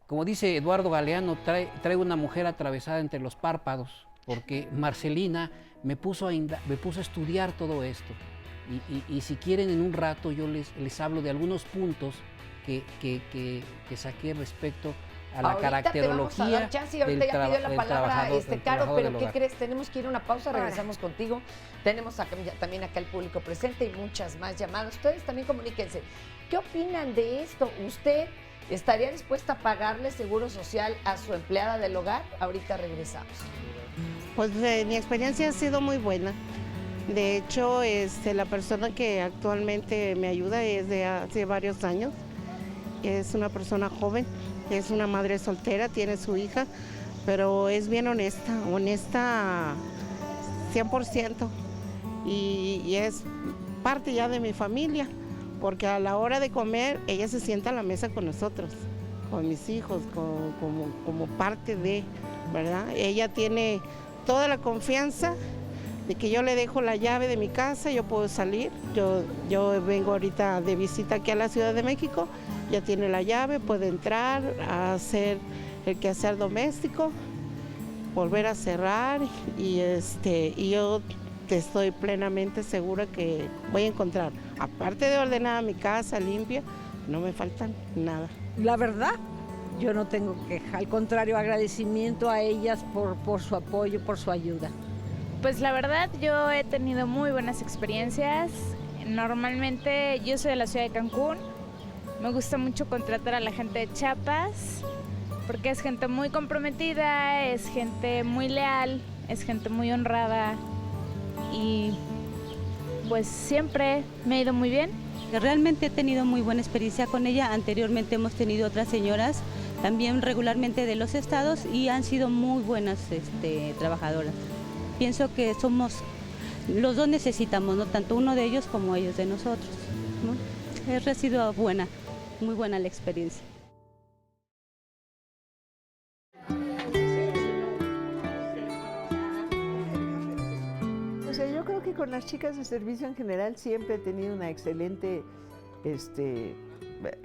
F: como dice Eduardo Galeano, traigo una mujer atravesada entre los párpados, porque Marcelina me puso a estudiar todo esto. Y si quieren, en un rato yo les hablo de algunos puntos que saqué respecto a la caracterología.
B: Te vamos a dar chance y ahorita ya pidió la palabra Caro, pero ¿qué crees? Tenemos que ir a una pausa, regresamos contigo. Tenemos también acá el público presente y muchas más llamadas. Ustedes también comuníquense. ¿Qué opinan de esto? ¿Usted estaría dispuesta a pagarle seguro social a su empleada del hogar? Ahorita regresamos.
K: Pues mi experiencia ha sido muy buena. De hecho, la persona que actualmente me ayuda es de hace varios años. Es una persona joven, es una madre soltera, tiene su hija, pero es bien honesta 100%. Y es parte ya de mi familia, porque a la hora de comer ella se sienta a la mesa con nosotros, con mis hijos, como parte de, ¿verdad? Ella tiene toda la confianza de que yo le dejo la llave de mi casa, yo puedo salir. Yo vengo ahorita de visita aquí a la Ciudad de México, ya tiene la llave, puede entrar a hacer el quehacer doméstico, volver a cerrar y yo estoy plenamente segura que voy a encontrar, aparte de ordenar mi casa limpia, no me falta nada.
L: La verdad, yo no tengo queja, al contrario, agradecimiento a ellas por su apoyo, por su ayuda.
M: Pues la verdad, yo he tenido muy buenas experiencias. Normalmente yo soy de la ciudad de Cancún. Me gusta mucho contratar a la gente de Chiapas porque es gente muy comprometida, es gente muy leal, es gente muy honrada y pues siempre me ha ido muy bien.
N: Realmente he tenido muy buena experiencia con ella. Anteriormente hemos tenido otras señoras también regularmente de los estados y han sido muy buenas trabajadoras. Pienso que los dos necesitamos, ¿no? Tanto uno de ellos como ellos de nosotros, ¿no? Ha sido buena, muy buena la experiencia.
O: O sea, yo creo que con las chicas de servicio en general siempre he tenido una excelente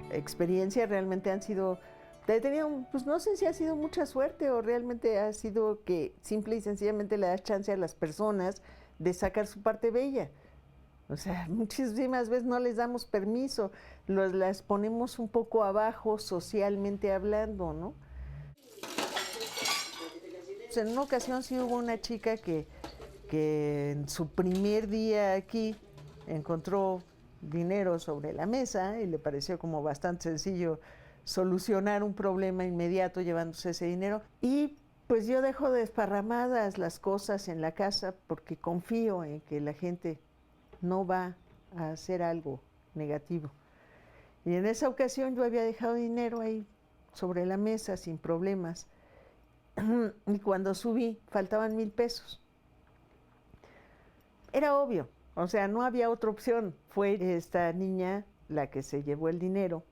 O: experiencia. Realmente han sido... He tenido, pues no sé si ha sido mucha suerte o realmente ha sido que simple y sencillamente le das chance a las personas de sacar su parte bella. O sea, muchísimas veces no les damos permiso, las ponemos un poco abajo socialmente hablando, ¿no? En una ocasión sí hubo una chica que en su primer día aquí encontró dinero sobre la mesa y le pareció como bastante sencillo solucionar un problema inmediato llevándose ese dinero. Y pues yo dejo desparramadas las cosas en la casa porque confío en que la gente no va a hacer algo negativo. Y en esa ocasión yo había dejado dinero ahí sobre la mesa sin problemas. Y cuando subí faltaban 1,000 pesos. Era obvio, o sea, no había otra opción. Fue esta niña la que se llevó el dinero.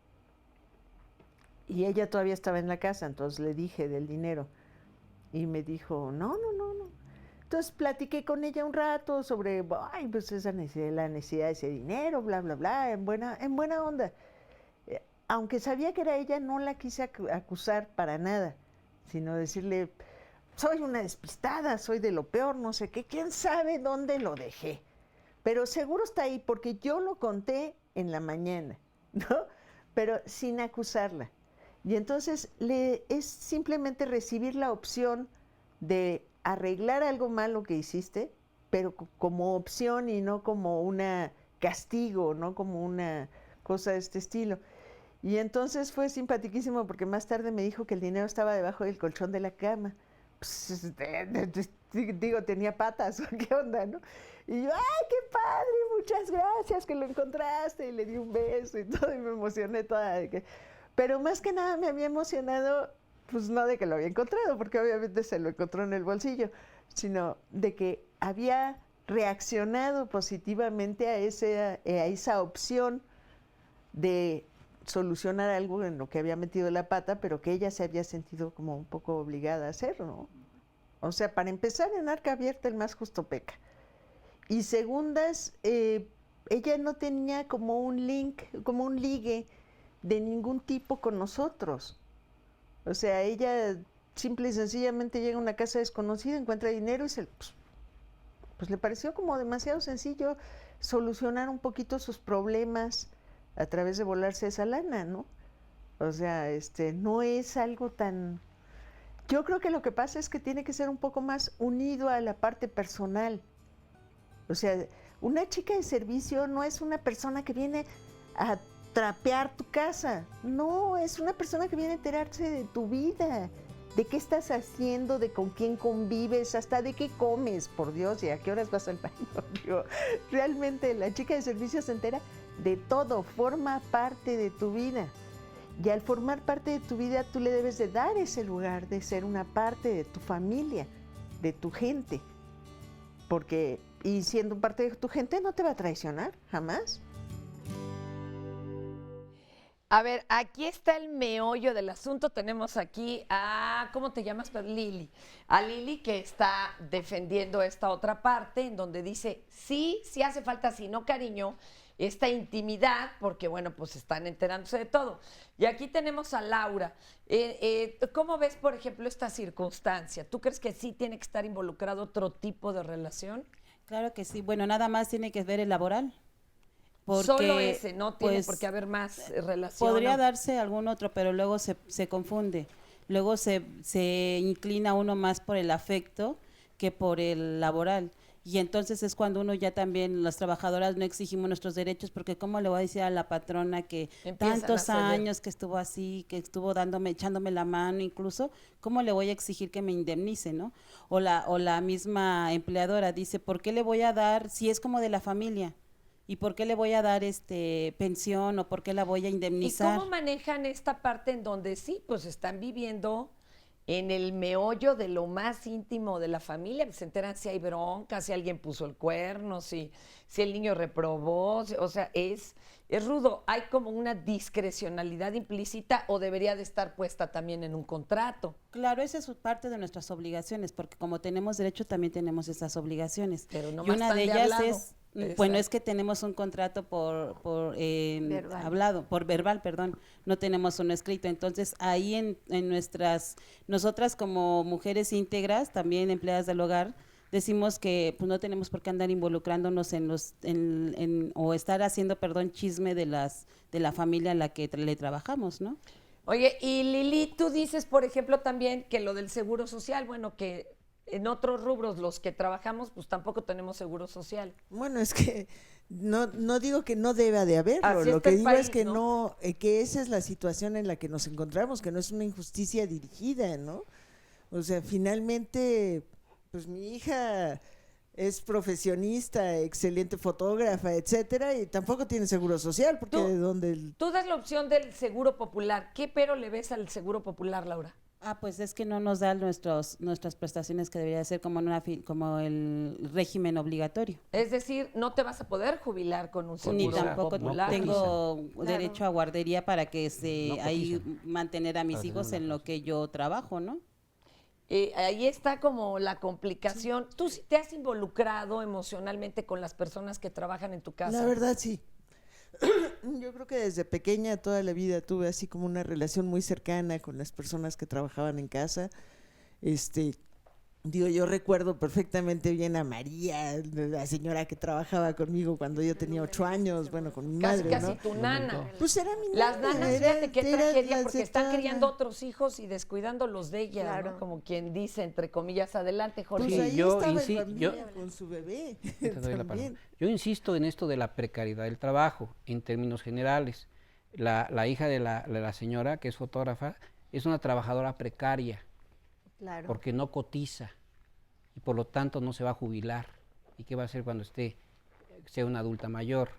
O: Y ella todavía estaba en la casa, entonces le dije del dinero. Y me dijo, no. Entonces platiqué con ella un rato sobre, ay, pues esa necesidad, la necesidad de ese dinero, bla, bla, bla, en buena onda. Aunque sabía que era ella, no la quise acusar para nada, sino decirle, soy una despistada, soy de lo peor, no sé qué, quién sabe dónde lo dejé. Pero seguro está ahí, porque yo lo conté en la mañana, ¿no? Pero sin acusarla. Y entonces es simplemente recibir la opción de arreglar algo malo que hiciste, pero como opción y no como un castigo, no como una cosa de este estilo. Y entonces fue simpaticísimo porque más tarde me dijo que el dinero estaba debajo del colchón de la cama. Pues, digo, tenía patas, ¿qué onda, no? Y yo, ¡ay, qué padre! Muchas gracias que lo encontraste. Y le di un beso y todo, y me emocioné toda. Pero más que nada me había emocionado, pues no de que lo había encontrado, porque obviamente se lo encontró en el bolsillo, sino de que había reaccionado positivamente a esa opción de solucionar algo en lo que había metido la pata, pero que ella se había sentido como un poco obligada a hacer, ¿no? O sea, para empezar, en arca abierta el más justo peca. Y segundas, ella no tenía como un link, como un ligue de ningún tipo con nosotros. O sea, ella simple y sencillamente llega a una casa desconocida, encuentra dinero y pues le pareció como demasiado sencillo solucionar un poquito sus problemas a través de volarse esa lana, ¿no? O sea, no es algo tan... Yo creo que lo que pasa es que tiene que ser un poco más unido a la parte personal. O sea, una chica de servicio no es una persona que viene a trapear tu casa. No, es una persona que viene a enterarse de tu vida, de qué estás haciendo, de con quién convives, hasta de qué comes, por Dios, y a qué horas vas al baño. Digo, realmente la chica de servicio se entera de todo, forma parte de tu vida. Y al formar parte de tu vida, tú le debes de dar ese lugar de ser una parte de tu familia, de tu gente. Porque, y siendo parte de tu gente, no te va a traicionar, jamás.
B: A ver, aquí está el meollo del asunto. Tenemos aquí a, ¿cómo te llamas? Lili. A Lili, que está defendiendo esta otra parte, en donde dice, sí hace falta, si no, cariño, esta intimidad, porque bueno, pues están enterándose de todo. Y aquí tenemos a Laura. ¿Cómo ves, por ejemplo, esta circunstancia? ¿Tú crees que sí tiene que estar involucrado otro tipo de relación?
P: Claro que sí. Bueno, nada más tiene que ver el laboral. Porque,
B: solo ese, no tiene
P: pues,
B: por qué haber más relación.
P: Podría darse algún otro, pero luego se confunde. Luego se inclina uno más por el afecto que por el laboral. Y entonces es cuando uno ya también, las trabajadoras no exigimos nuestros derechos, porque ¿cómo le voy a decir a la patrona que tantos años que estuvo así, que estuvo echándome la mano incluso, cómo le voy a exigir que me indemnice, ¿no? O la misma empleadora dice, ¿por qué le voy a dar, si es como de la familia? ¿Y por qué le voy a dar pensión o por qué la voy a indemnizar?
B: ¿Y cómo manejan esta parte en donde sí, pues están viviendo en el meollo de lo más íntimo de la familia? Se enteran si hay bronca, si alguien puso el cuerno, si el niño reprobó, o sea, es rudo. ¿Hay como una discrecionalidad implícita o debería de estar puesta también en un contrato?
P: Claro, esa es parte de nuestras obligaciones, porque como tenemos derecho también tenemos esas obligaciones.
B: Pero no
P: y una de ellas es... Bueno,
B: Exacto.
P: es que tenemos un contrato por
D: verbal.
P: hablado, por verbal, perdón, no tenemos uno escrito. Entonces, ahí en nosotras como mujeres íntegras, también empleadas del hogar, decimos que pues no tenemos por qué andar involucrándonos o estar haciendo, chisme de la familia a la que le trabajamos, ¿no?
B: Oye, y Lili, tú dices, por ejemplo, también que lo del seguro social, bueno, que en otros rubros, los que trabajamos, pues tampoco tenemos seguro social.
O: Bueno, es que no digo que no deba de haberlo,
B: Así
O: lo
B: está
O: que
B: el
O: digo
B: país,
O: es que
B: ¿no?
O: que esa es la situación en la que nos encontramos, que no es una injusticia dirigida, ¿no? O sea, finalmente, pues mi hija es profesionista, excelente fotógrafa, etcétera, y tampoco tiene seguro social, porque
B: Tú das la opción del seguro popular. ¿Qué pero le ves al seguro popular, Laura?
P: Pues es que no nos da nuestras prestaciones que debería ser como el régimen obligatorio.
B: Es decir, no te vas a poder jubilar con un seguro
P: Ni tampoco
B: popular.
P: tengo derecho a guardería para que ahí mantener a mis hijos en lo que yo trabajo, ¿no?
B: Ahí está como la complicación. ¿Tú sí te has involucrado emocionalmente con las personas que trabajan en tu casa?
Q: La verdad, sí. Yo creo que desde pequeña, toda la vida, tuve así como una relación muy cercana con las personas que trabajaban en casa. Digo, yo recuerdo perfectamente bien a María, la señora que trabajaba conmigo cuando yo tenía 8 años, bueno, con mi madre,
B: Casi
Q: ¿no?
B: tu nana.
Q: Pues era mi
B: Las
Q: nana.
B: nanas, fíjate qué tragedia,
Q: las
B: porque
Q: de
B: están
Q: toda
B: criando
Q: la-
B: otros hijos y descuidando los de ellas,
D: Claro.
B: ¿no? Como quien dice, entre comillas, adelante, Jorge.
Q: Pues ahí
F: yo
Q: estaba
F: insi-
Q: el Ramiro
F: yo-
Q: con su bebé.
F: Te doy la palabra.
Q: también.
F: Yo insisto en esto de la precariedad del trabajo, en términos generales. La hija de la señora, que es fotógrafa, es una trabajadora precaria,
D: Claro.
F: porque no cotiza y por lo tanto no se va a jubilar. ¿Y qué va a hacer cuando sea una adulta mayor?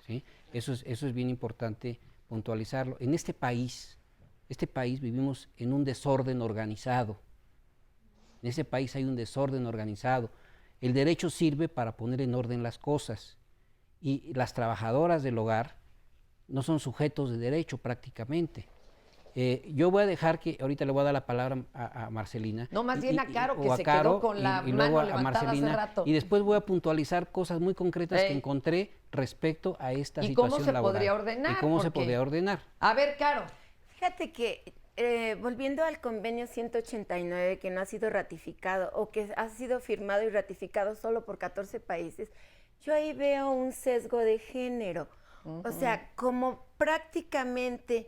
F: ¿Sí? Eso es bien importante puntualizarlo. En este país vivimos en un desorden organizado. En ese país hay un desorden organizado. El derecho sirve para poner en orden las cosas y las trabajadoras del hogar no son sujetos de derecho prácticamente. Yo voy a dejar que, ahorita le voy a dar la palabra a Marcelina.
B: No, más bien a Caro, que
F: o a
B: se
F: Caro,
B: quedó con la
F: y
B: mano
F: luego a
B: levantada hace
F: Marcelina,
B: rato.
F: y después voy a puntualizar cosas muy concretas que
B: Ey.
F: encontré respecto a esta
B: ¿Y
F: situación
B: cómo se
F: laboral.
B: podría ordenar?
F: Y cómo se
B: Porque-
F: podría ordenar.
B: A ver, Caro.
D: Fíjate que volviendo al convenio 189 que no ha sido ratificado o que ha sido firmado y ratificado solo por 14 países, yo ahí veo un sesgo de género. O sea, como prácticamente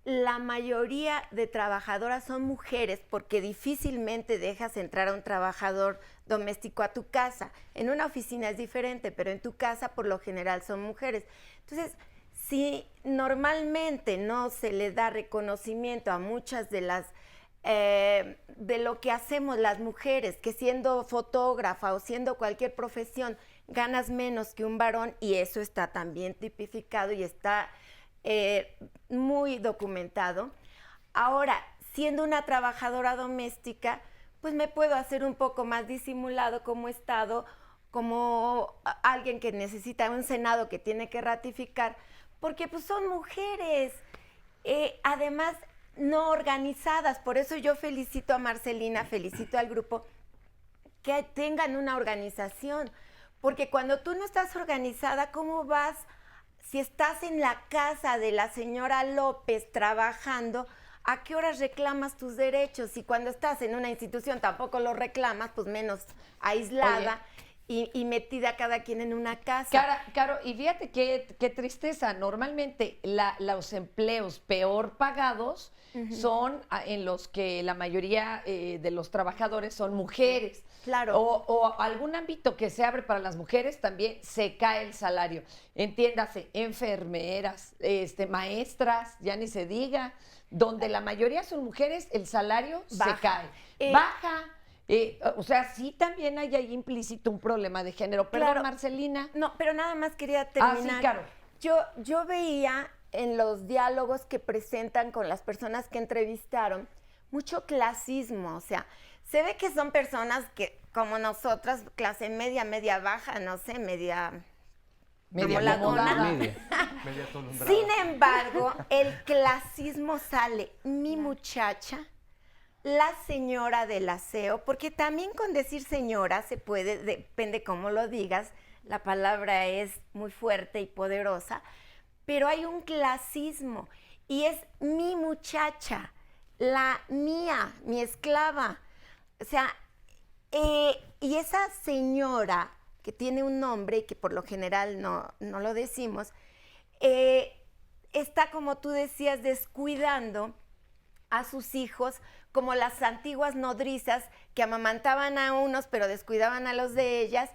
D: la mayoría de trabajadoras son mujeres, porque difícilmente dejas entrar a un trabajador doméstico a tu casa. En una oficina es diferente, pero en tu casa por lo general son mujeres. Entonces, si normalmente no se le da reconocimiento a muchas de las de lo que hacemos las mujeres, que siendo fotógrafa o siendo cualquier profesión ganas menos que un varón, y eso está también tipificado y está muy documentado. Ahora, siendo una trabajadora doméstica, pues me puedo hacer un poco más disimulado como Estado, como alguien que necesita un Senado que tiene que ratificar, porque pues son mujeres, además no organizadas. Por eso yo felicito a Marcelina, felicito al grupo, que tengan una organización, porque cuando tú no estás organizada, ¿cómo vas? Si estás en la casa de la señora López trabajando, ¿a qué horas reclamas tus derechos? Y cuando estás en una institución tampoco los reclamas, pues menos aislada y metida cada quien en una casa.
B: Caro, y fíjate qué tristeza. Normalmente los empleos peor pagados son en los que la mayoría de los trabajadores son mujeres.
D: Claro.
B: O algún ámbito que se abre para las mujeres también se cae el salario. Entiéndase, enfermeras, maestras, ya ni se diga, donde la mayoría son mujeres, el salario se cae. Baja. O sea, sí también hay ahí implícito un problema de género. Perdón,
D: Claro.
B: Marcelina.
D: No, pero nada más quería terminar.
B: Sí, Caro.
D: Yo veía en los diálogos que presentan con las personas que entrevistaron mucho clasismo, o sea, se ve que son personas que, como nosotras, clase media, media baja, no sé, media
B: acomodada.
D: Media atolondrada. Sin embargo, el clasismo sale, mi muchacha, la señora del aseo, porque también con decir señora se puede, depende cómo lo digas, la palabra es muy fuerte y poderosa, pero hay un clasismo y es mi muchacha, la mía, mi esclava. O sea, y esa señora que tiene un nombre y que por lo general no lo decimos, está, como tú decías, descuidando a sus hijos como las antiguas nodrizas que amamantaban a unos pero descuidaban a los de ellas.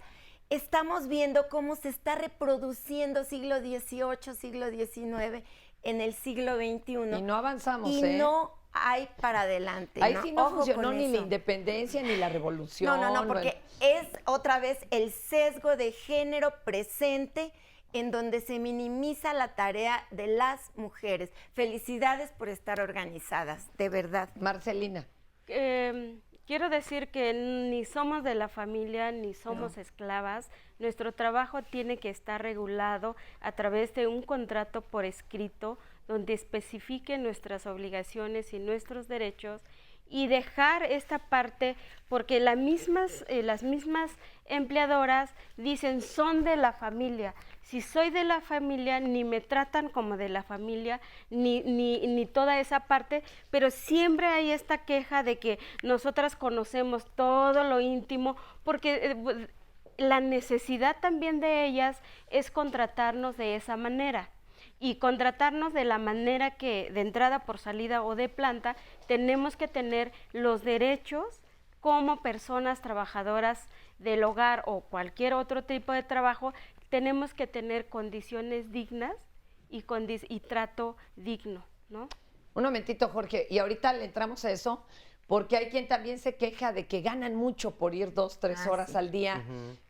D: Estamos viendo cómo se está reproduciendo siglo XVIII, siglo XIX en el siglo XXI.
B: Y no avanzamos,
D: y no hay para adelante.
B: Ahí sí no
D: Ojo
B: funcionó
D: con
B: ni la
D: eso.
B: independencia ni la revolución.
D: No, porque es otra vez el sesgo de género presente en donde se minimiza la tarea de las mujeres. Felicidades por estar organizadas, de verdad.
B: Marcelina.
E: Quiero decir que ni somos de la familia, ni somos esclavas. Nuestro trabajo tiene que estar regulado a través de un contrato por escrito donde especifique nuestras obligaciones y nuestros derechos y dejar esta parte, porque las mismas empleadoras dicen son de la familia. Si soy de la familia, ni me tratan como de la familia, ni toda esa parte, pero siempre hay esta queja de que nosotras conocemos todo lo íntimo, porque la necesidad también de ellas es contratarnos de esa manera. Y contratarnos de la manera que de entrada por salida o de planta, tenemos que tener los derechos como personas trabajadoras del hogar o cualquier otro tipo de trabajo, tenemos que tener condiciones dignas y trato digno, ¿no?
B: Un momentito, Jorge, y ahorita le entramos a eso, porque hay quien también se queja de que ganan mucho por ir 2, 3 horas al día,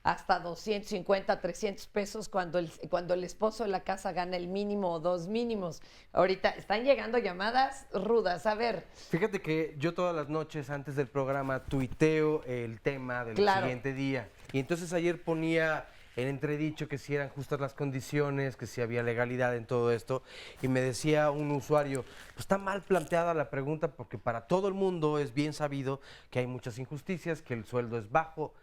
B: hasta 250, 300 pesos, cuando el esposo de la casa gana el mínimo o 2 mínimos. Ahorita están llegando llamadas rudas, a ver.
A: Fíjate que yo todas las noches antes del programa tuiteo el tema del siguiente día. Y entonces ayer ponía en entredicho que si eran justas las condiciones, que si había legalidad en todo esto, y me decía un usuario, pues está mal planteada la pregunta porque para todo el mundo es bien sabido que hay muchas injusticias, que el sueldo es bajo,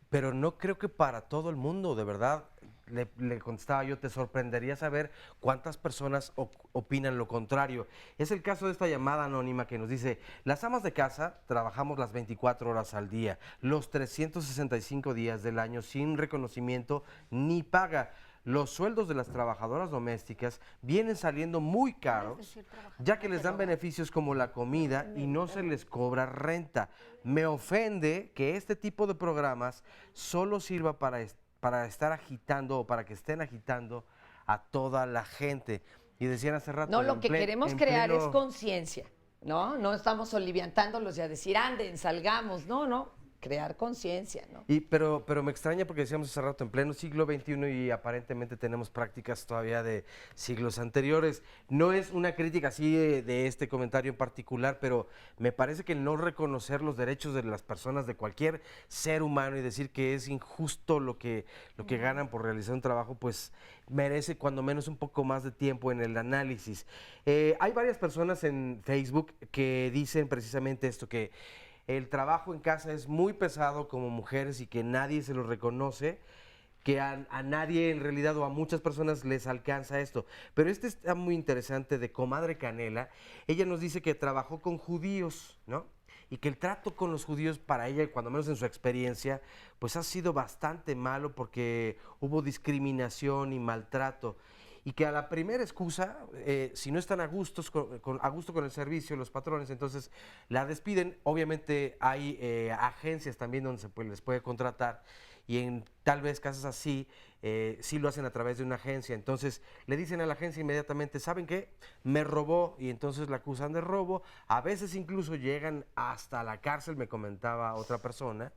A: pero no creo que para todo el mundo, de verdad. Le contestaba yo, te sorprendería saber cuántas personas opinan lo contrario. Es el caso de esta llamada anónima que nos dice, las amas de casa trabajamos las 24 horas al día, los 365 días del año sin reconocimiento ni paga. Los sueldos de las trabajadoras domésticas vienen saliendo muy caros, ya que les dan beneficios como la comida y no se les cobra renta. Me ofende que este tipo de programas solo sirva para estar agitando o para que estén agitando a toda la gente. Y decían hace rato...
B: No, lo que queremos crear es conciencia, ¿no? No estamos oliviantándolos y a decir, anden, salgamos. No, crear conciencia, ¿no?
A: Pero me extraña porque decíamos hace rato, en pleno siglo XXI y aparentemente tenemos prácticas todavía de siglos anteriores. No es una crítica así de este comentario en particular, pero me parece que el no reconocer los derechos de las personas, de cualquier ser humano, y decir que es injusto lo que ganan por realizar un trabajo, pues merece cuando menos un poco más de tiempo en el análisis. Hay varias personas en Facebook que dicen precisamente esto, que el trabajo en casa es muy pesado como mujeres y que nadie se lo reconoce, que a nadie en realidad o a muchas personas les alcanza esto. Pero este está muy interesante, de Comadre Canela. Ella nos dice que trabajó con judíos, ¿no? Y que el trato con los judíos para ella, cuando menos en su experiencia, pues ha sido bastante malo porque hubo discriminación y maltrato. Y que a la primera excusa, si no están a gusto con el servicio, los patrones, entonces la despiden. Obviamente hay agencias también donde les puede contratar, y en tal vez casos así, sí lo hacen a través de una agencia. Entonces le dicen a la agencia inmediatamente, ¿saben qué? Me robó, y entonces la acusan de robo. A veces incluso llegan hasta la cárcel, me comentaba otra persona,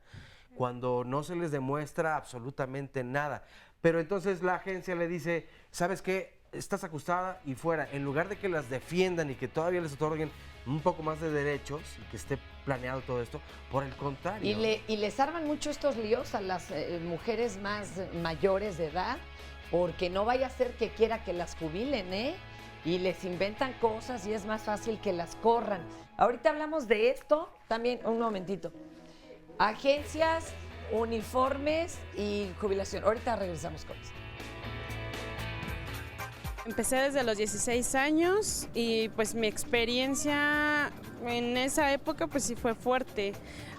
A: cuando no se les demuestra absolutamente nada. Pero entonces la agencia le dice, ¿sabes qué? Estás acusada y fuera. En lugar de que las defiendan y que todavía les otorguen un poco más de derechos y que esté planeado todo esto, por el contrario.
B: Y les arman mucho estos líos a las mujeres más mayores de edad, porque no vaya a ser que quiera que las jubilen, ¿eh? Y les inventan cosas y es más fácil que las corran. Ahorita hablamos de esto, también, un momentito. Agencias, uniformes y jubilación. Ahorita regresamos con esto.
R: Empecé desde los 16 años y pues mi experiencia en esa época pues sí fue fuerte.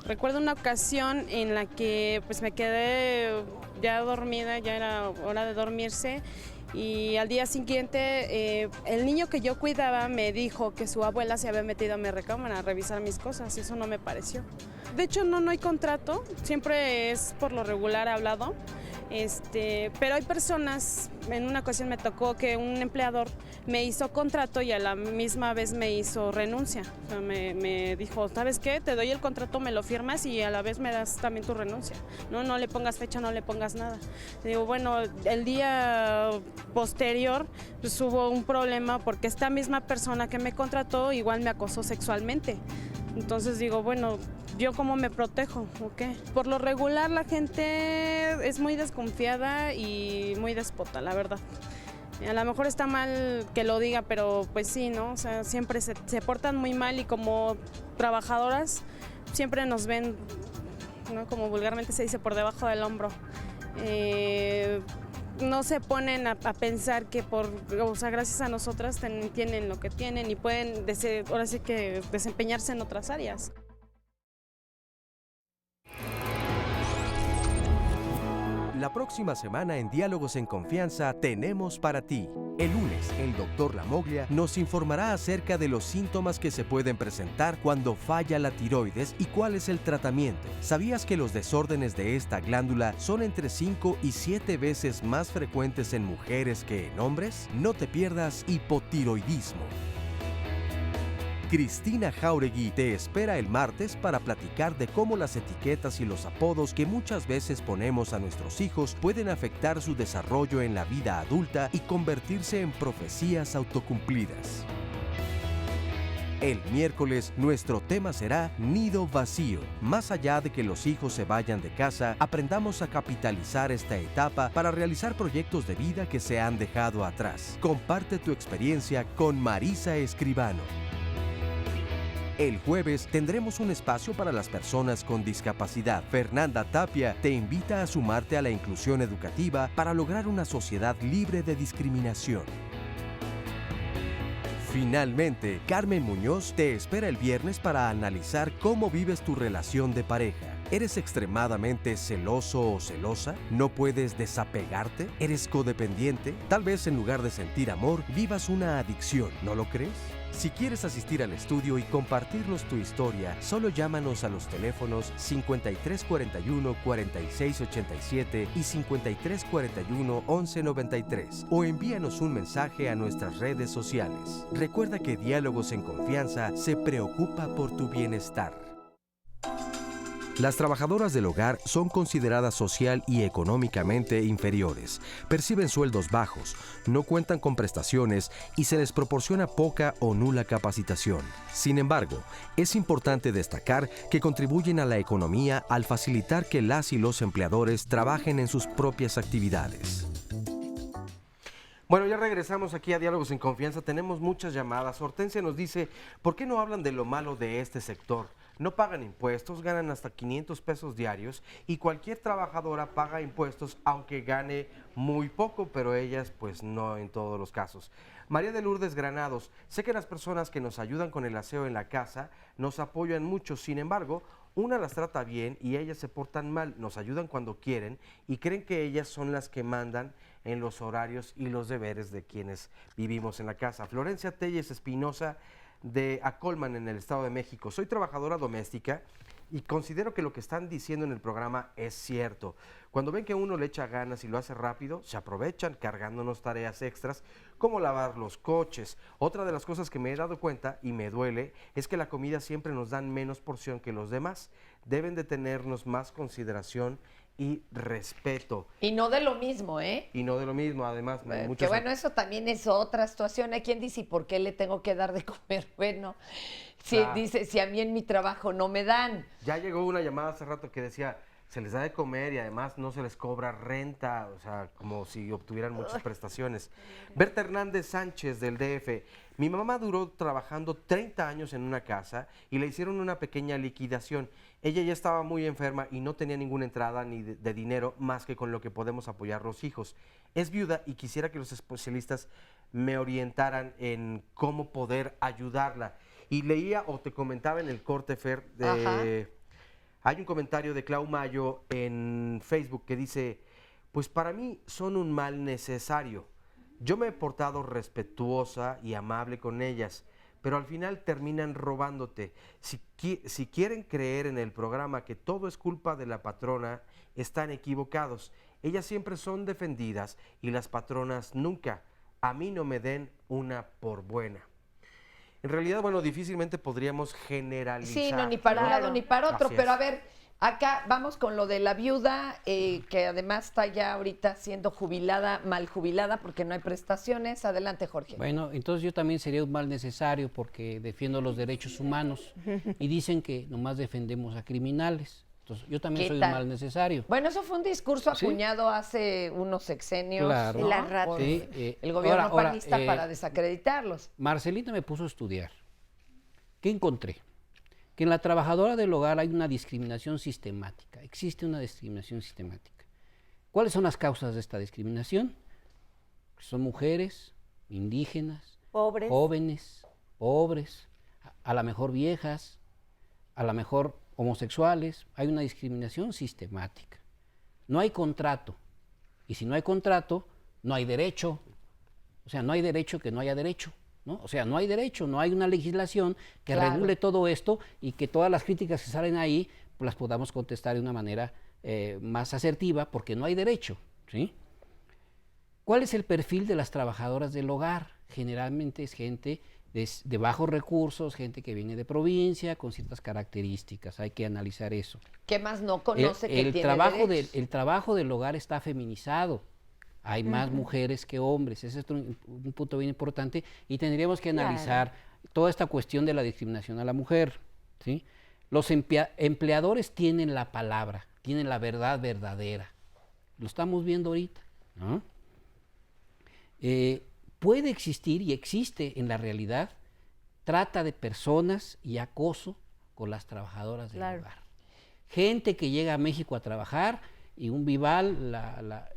R: Recuerdo una ocasión en la que pues me quedé ya dormida, ya era hora de dormirse, y al día siguiente el niño que yo cuidaba me dijo que su abuela se había metido a mi recámara a revisar mis cosas, y eso no me pareció. De hecho no hay contrato, siempre es por lo regular hablado. Pero hay personas, en una ocasión me tocó que un empleador me hizo contrato y a la misma vez me hizo renuncia. O sea, me dijo, ¿sabes qué? Te doy el contrato, me lo firmas y a la vez me das también tu renuncia. No le pongas fecha, no le pongas nada. Digo, bueno, el día posterior pues, hubo un problema porque esta misma persona que me contrató igual me acosó sexualmente. Entonces digo, bueno, ¿yo cómo me protejo o qué? Por lo regular la gente es muy desconfiada y muy déspota, la verdad. A lo mejor está mal que lo diga, pero pues sí, ¿no? O sea, siempre se portan muy mal y como trabajadoras siempre nos ven, ¿no? Como vulgarmente se dice, por debajo del hombro. No se ponen a pensar que gracias a nosotras tienen lo que tienen y pueden ahora sí que desempeñarse en otras áreas.
A: La próxima semana en Diálogos en Confianza tenemos para ti. El lunes, el doctor Lamoglia nos informará acerca de los síntomas que se pueden presentar cuando falla la tiroides y cuál es el tratamiento. ¿Sabías que los desórdenes de esta glándula son entre 5 y 7 veces más frecuentes en mujeres que en hombres? No te pierdas hipotiroidismo. Cristina Jauregui te espera el martes para platicar de cómo las etiquetas y los apodos que muchas veces ponemos a nuestros hijos pueden afectar su desarrollo en la vida adulta y convertirse en profecías autocumplidas. El miércoles, nuestro tema será Nido Vacío. Más allá de que los hijos se vayan de casa, aprendamos a capitalizar esta etapa para realizar proyectos de vida que se han dejado atrás. Comparte tu experiencia con Marisa Escribano. El jueves tendremos un espacio para las personas con discapacidad. Fernanda Tapia te invita a sumarte a la inclusión educativa para lograr una sociedad libre de discriminación. Finalmente, Carmen Muñoz te espera el viernes para analizar cómo vives tu relación de pareja. ¿Eres extremadamente celoso o celosa? ¿No puedes desapegarte? ¿Eres codependiente? Tal vez en lugar de sentir amor, vivas una adicción, ¿no lo crees? Si quieres asistir al estudio y compartirnos tu historia, solo llámanos a los teléfonos 5341-4687 y 5341-1193 o envíanos un mensaje a nuestras redes sociales. Recuerda que Diálogos en Confianza se preocupa por tu bienestar. Las trabajadoras del hogar son consideradas social y económicamente inferiores, perciben sueldos bajos, no cuentan con prestaciones y se les proporciona poca o nula capacitación. Sin embargo, es importante destacar que contribuyen a la economía al facilitar que las y los empleadores trabajen en sus propias actividades. Bueno, ya regresamos aquí a Diálogos en Confianza, tenemos muchas llamadas. Hortensia nos dice, ¿por qué no hablan de lo malo de este sector? No pagan impuestos, ganan hasta 500 pesos diarios y cualquier trabajadora paga impuestos aunque gane muy poco, pero ellas pues no en todos los casos. María de Lourdes Granados, sé que las personas que nos ayudan con el aseo en la casa nos apoyan mucho, sin embargo, una las trata bien y ellas se portan mal, nos ayudan cuando quieren y creen que ellas son las que mandan en los horarios y los deberes de quienes vivimos en la casa. Florencia Telles Espinosa, de Acolman en el Estado de México. Soy trabajadora doméstica y considero que lo que están diciendo en el programa es cierto. Cuando ven que uno le echa ganas y lo hace rápido, se aprovechan cargándonos tareas extras como lavar los coches. Otra de las cosas que me he dado cuenta y me duele es que la comida siempre nos dan menos porción que los demás. Deben de tenernos más consideración y respeto.
B: Y no de lo mismo, ¿eh?
A: Y no de lo mismo, además.
B: Que bueno, eso también es otra situación. Hay quien dice, ¿y por qué le tengo que dar de comer? Bueno, dice, si a mí en mi trabajo no me dan.
A: Ya llegó una llamada hace rato que decía, se les da de comer y además no se les cobra renta, o sea, como si obtuvieran muchas prestaciones. Berta Hernández Sánchez del DF, mi mamá duró trabajando 30 años en una casa y le hicieron una pequeña liquidación. Ella ya estaba muy enferma y no tenía ninguna entrada ni de dinero más que con lo que podemos apoyar los hijos. Es viuda y quisiera que los especialistas me orientaran en cómo poder ayudarla. Y leía o te comentaba en el corte, Fer, hay un comentario de Clau Mayo en Facebook que dice, pues para mí son un mal necesario. Yo me he portado respetuosa y amable con ellas, pero al final terminan robándote. Si quieren creer en el programa que todo es culpa de la patrona, están equivocados. Ellas siempre son defendidas y las patronas nunca. A mí no me den una por buena. En realidad, bueno, difícilmente podríamos generalizar.
B: Sí, no, ni para un lado ni para otro, pero a ver, acá vamos con lo de la viuda, que además está ya ahorita siendo jubilada, mal jubilada, porque no hay prestaciones. Adelante, Jorge.
F: Bueno, entonces yo también sería un mal necesario porque defiendo los derechos humanos y dicen que nomás defendemos a criminales. Entonces, yo también soy un mal necesario.
B: Bueno, eso fue un discurso acuñado hace unos sexenios,
F: claro,
B: ¿no? Por el gobierno panista para desacreditarlos.
F: Marcelita me puso a estudiar. ¿Qué encontré? Que en la trabajadora del hogar hay una discriminación sistemática. Existe una discriminación sistemática. ¿Cuáles son las causas de esta discriminación? Son mujeres, indígenas,
D: pobres,
F: jóvenes, pobres, a lo mejor viejas, a lo mejor homosexuales. Hay una discriminación sistemática. No hay contrato. Y si no hay contrato, no hay derecho. O sea, no hay derecho que no haya derecho, ¿no? O sea, no hay derecho, no hay una legislación que regule todo esto y que todas las críticas que salen ahí pues las podamos contestar de una manera más asertiva, porque no hay derecho, ¿sí? ¿Cuál es el perfil de las trabajadoras del hogar? Generalmente es gente de bajos recursos, gente que viene de provincia, con ciertas características. Hay que analizar eso.
B: ¿Qué más no conoce que tiene derechos?
F: El trabajo del hogar está feminizado. Hay más mujeres que hombres. Ese es un punto bien importante. Y tendríamos que analizar toda esta cuestión de la discriminación a la mujer, ¿sí? Los empleadores tienen la palabra, tienen la verdad verdadera. Lo estamos viendo ahorita, ¿no? Puede existir y existe en la realidad trata de personas y acoso con las trabajadoras del hogar. Gente que llega a México a trabajar y un Vival,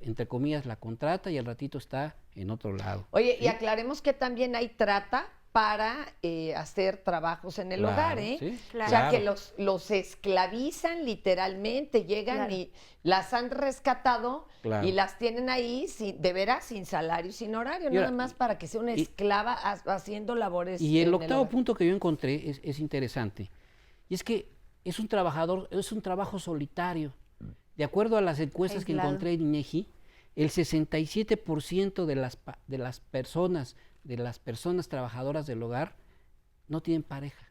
F: entre comillas, la contrata y al ratito está en otro lado.
B: Oye, ¿sí? Y aclaremos que también hay trata para hacer trabajos en el hogar, ¿eh?
F: Sí,
B: o sea, que los esclavizan literalmente, llegan y las han rescatado y las tienen ahí, de veras, sin salario y sin horario, nada más para que sea una esclava haciendo labores.
F: Y el octavo punto que yo encontré es interesante, y es que es un trabajo solitario. De acuerdo a las encuestas que encontré en INEGI, el 67% de las personas trabajadoras del hogar no tienen pareja.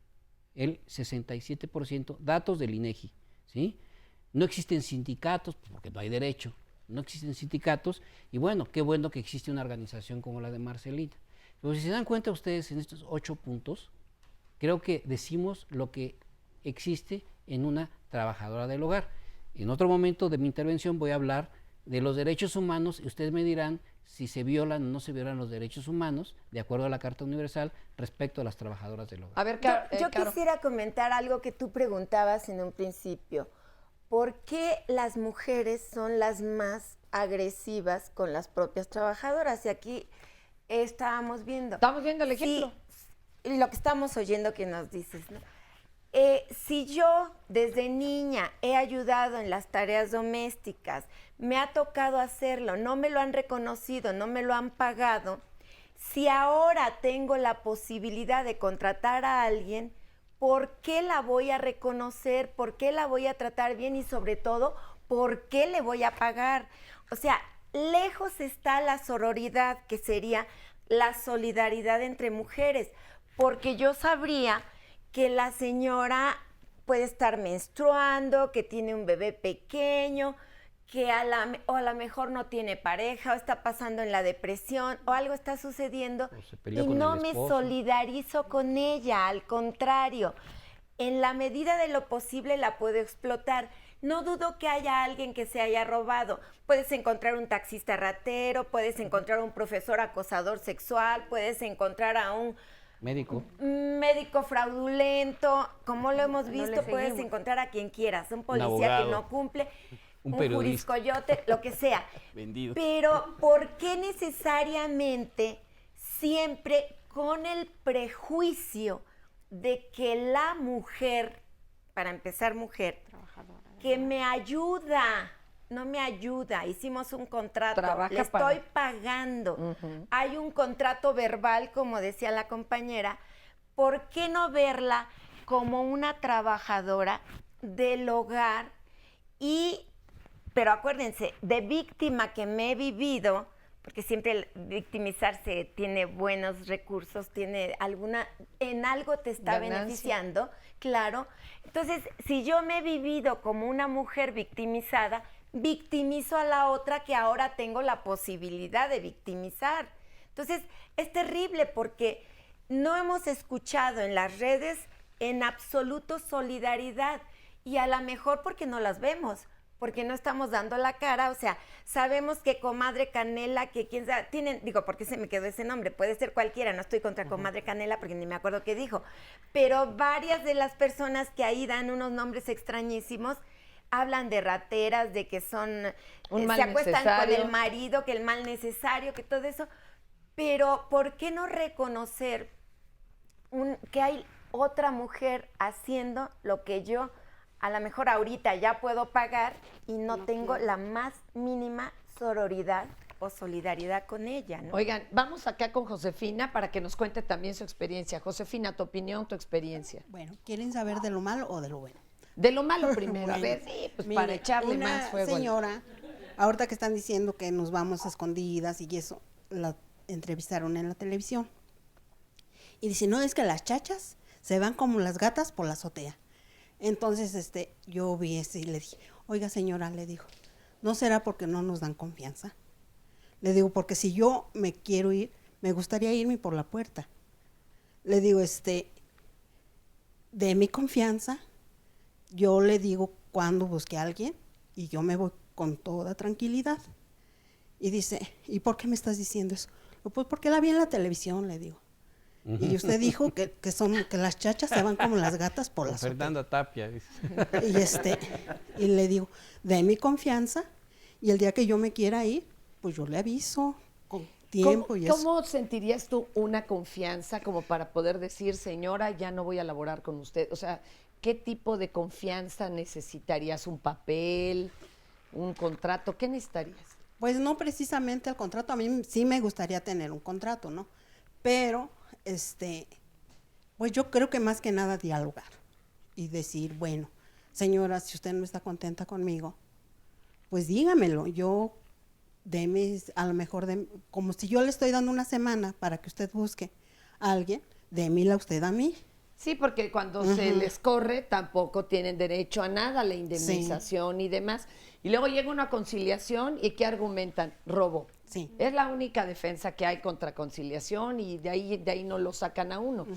F: El 67%, datos del INEGI, ¿sí? No existen sindicatos, porque no hay derecho, no existen sindicatos, y bueno que existe una organización como la de Marcelita. Pero si se dan cuenta ustedes en estos 8 puntos, creo que decimos lo que existe en una trabajadora del hogar. En otro momento de mi intervención voy a hablar de los derechos humanos y ustedes me dirán si se violan o no se violan los derechos humanos de acuerdo a la Carta Universal respecto a las trabajadoras del hogar.
D: A ver, yo quisiera comentar algo que tú preguntabas en un principio. ¿Por qué las mujeres son las más agresivas con las propias trabajadoras? Y aquí estábamos viendo.
B: Estamos viendo el ejemplo.
D: Sí, lo que estamos oyendo que nos dices, ¿no? Si yo desde niña he ayudado en las tareas domésticas, me ha tocado hacerlo, no me lo han reconocido, no me lo han pagado, si ahora tengo la posibilidad de contratar a alguien, ¿por qué la voy a reconocer? ¿Por qué la voy a tratar bien? Y sobre todo, ¿por qué le voy a pagar? O sea, lejos está la sororidad, que sería la solidaridad entre mujeres, porque yo sabría que la señora puede estar menstruando, que tiene un bebé pequeño, que a lo mejor no tiene pareja o está pasando en la depresión o algo está sucediendo y no me solidarizo con ella, al contrario, en la medida de lo posible la puedo explotar. No dudo que haya alguien que se haya robado. Puedes encontrar un taxista ratero, puedes encontrar un profesor acosador sexual, puedes encontrar a un médico fraudulento, como lo hemos visto, puedes encontrar a quien quieras, un policía que no cumple, un juriscoyote, lo que sea.
S: Vendido.
D: Pero ¿por qué necesariamente siempre con el prejuicio de que la mujer, para empezar mujer, que me ayuda, no me ayuda, hicimos un contrato, le estoy pagando, hay un contrato verbal, como decía la compañera, ¿por qué no verla como una trabajadora del hogar? Pero acuérdense, de víctima que me he vivido, porque siempre victimizarse tiene buenos recursos, en algo te está beneficiando, claro. Entonces, si yo me he vivido como una mujer victimizada, victimizo a la otra que ahora tengo la posibilidad de victimizar. Entonces, es terrible porque no hemos escuchado en las redes en absoluto solidaridad. y a lo mejor porque no las vemos, porque no estamos dando la cara, o sea, sabemos que Comadre Canela, que quién sabe, tienen, digo, ¿por qué se me quedó ese nombre? Puede ser cualquiera, no estoy contra Comadre Canela porque ni me acuerdo qué dijo, pero varias de las personas que ahí dan unos nombres extrañísimos, hablan de rateras, de que son, se acuestan con el marido, que el mal necesario, que todo eso, pero ¿por qué no reconocer que hay otra mujer haciendo lo que yo a lo mejor ahorita ya puedo pagar y no tengo la más mínima sororidad o solidaridad con ella, ¿no?
B: Oigan, vamos acá con Josefina para que nos cuente también su experiencia. Josefina, tu opinión, tu experiencia.
S: Bueno, ¿quieren saber de lo malo o de lo bueno?
B: De lo malo primero,
S: Bueno,
B: a ver, sí, pues
S: mire,
B: para echarle
S: una
B: más fuego.
S: Señora, ahorita que están diciendo que nos vamos escondidas y eso, la entrevistaron en la televisión. Y dice, no, es que las chachas se van como las gatas por la azotea. Entonces, yo vi y le dije, oiga señora, le digo, ¿no será porque no nos dan confianza? Le digo, porque si yo me quiero ir, me gustaría irme por la puerta. Le digo, de mi confianza, yo le digo cuando busque a alguien y yo me voy con toda tranquilidad. Y dice, ¿y por qué me estás diciendo eso? Pues porque la vi en la televisión, le digo. Y usted dijo que las chachas se van como las gatas por la azotea.
T: Fernanda Tapia.
S: Y le digo, de mi confianza y el día que yo me quiera ir, pues yo le aviso con tiempo y eso.
B: ¿Cómo sentirías tú una confianza como para poder decir, señora, ya no voy a laborar con usted? O sea, ¿qué tipo de confianza necesitarías? ¿Un papel? ¿Un contrato? ¿Qué necesitarías?
S: Pues no precisamente el contrato, a mí sí me gustaría tener un contrato, ¿no? Pero, pues yo creo que más que nada dialogar y decir, bueno, señora, si usted no está contenta conmigo, pues dígamelo, yo deme, a lo mejor, como si yo le estoy dando una semana para que usted busque a alguien, démela usted a mí.
B: Sí, porque cuando se les corre tampoco tienen derecho a nada, la indemnización y demás. Y luego llega una conciliación y ¿qué argumentan? Robo.
S: Sí.
B: Es la única defensa que hay contra conciliación y de ahí no lo sacan a uno.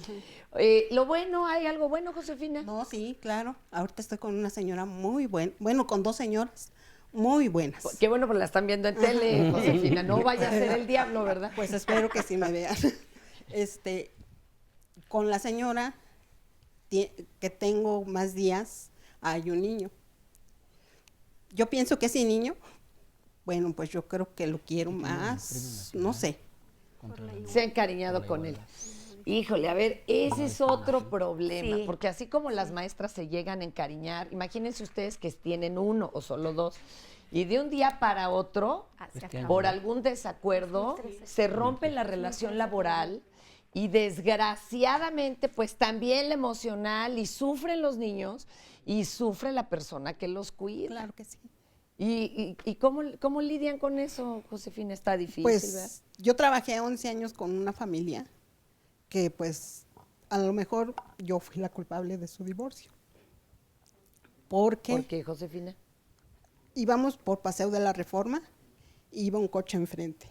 B: Lo bueno, ¿hay algo bueno, Josefina?
S: No, sí, claro. Ahorita estoy con una señora muy buena, bueno, con dos señoras muy buenas.
B: Qué bueno, pues la están viendo en tele, Josefina. No vaya a ser el diablo, ¿verdad?
S: Pues espero que sí me vean. Con la señora que tengo más días, hay un niño. Yo pienso que ese niño, bueno, pues yo creo que lo quiero más, no sé.
B: Se ha encariñado con él. Híjole, a ver, ese es otro problema, porque así como las maestras se llegan a encariñar, imagínense ustedes que tienen uno o solo dos, y de un día para otro, por algún desacuerdo, se rompe la relación laboral y desgraciadamente, pues también la emocional, y sufren los niños y sufre la persona que los cuida.
S: Claro que sí.
B: ¿Y cómo lidian con eso, Josefina? Está difícil,
S: pues,
B: ¿verdad?
S: Yo trabajé 11 años con una familia que, pues, a lo mejor yo fui la culpable de su divorcio. ¿Por
B: qué, Josefina?
S: Íbamos por Paseo de la Reforma y iba un coche enfrente.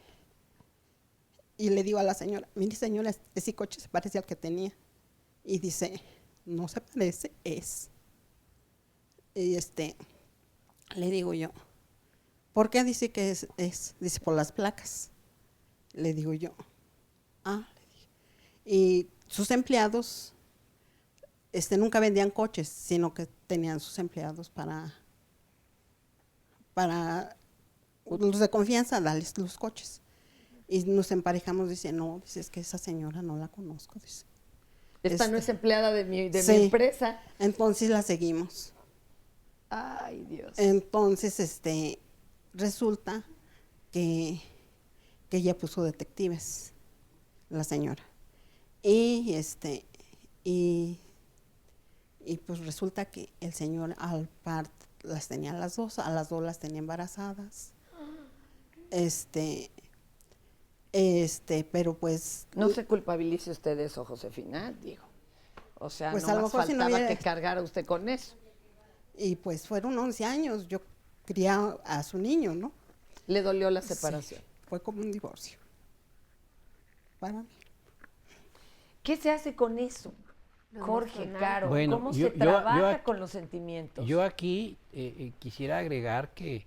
S: Y le digo a la señora, mire señora, ese coche se parece al que tenía. Y dice, no se parece, es. Y le digo yo, ¿por qué dice que es? Dice, por las placas. Le digo yo, le dije. Y sus empleados nunca vendían coches, sino que tenían sus empleados para los de confianza, darles los coches. Y nos emparejamos, dice, no, dice, es que esa señora no la conozco, dice.
B: Esta no es empleada de mi empresa.
S: Entonces la seguimos.
B: Ay, Dios.
S: Entonces, resulta que ella puso detectives, la señora. Y pues resulta que el señor al par las tenía a las dos las tenía embarazadas. Pero pues...
B: No se culpabilice usted de eso, Josefina, digo. O sea,
S: pues
B: no más faltaba que cargara usted con eso.
S: Y pues fueron 11 años, yo criaba a su niño, ¿no?
B: ¿Le dolió la separación?
S: Sí, fue como un divorcio. Para mí.
B: ¿Qué se hace con eso? Jorge Caro,
F: Bueno,
B: ¿cómo se trabaja con los sentimientos?
F: Yo aquí quisiera agregar que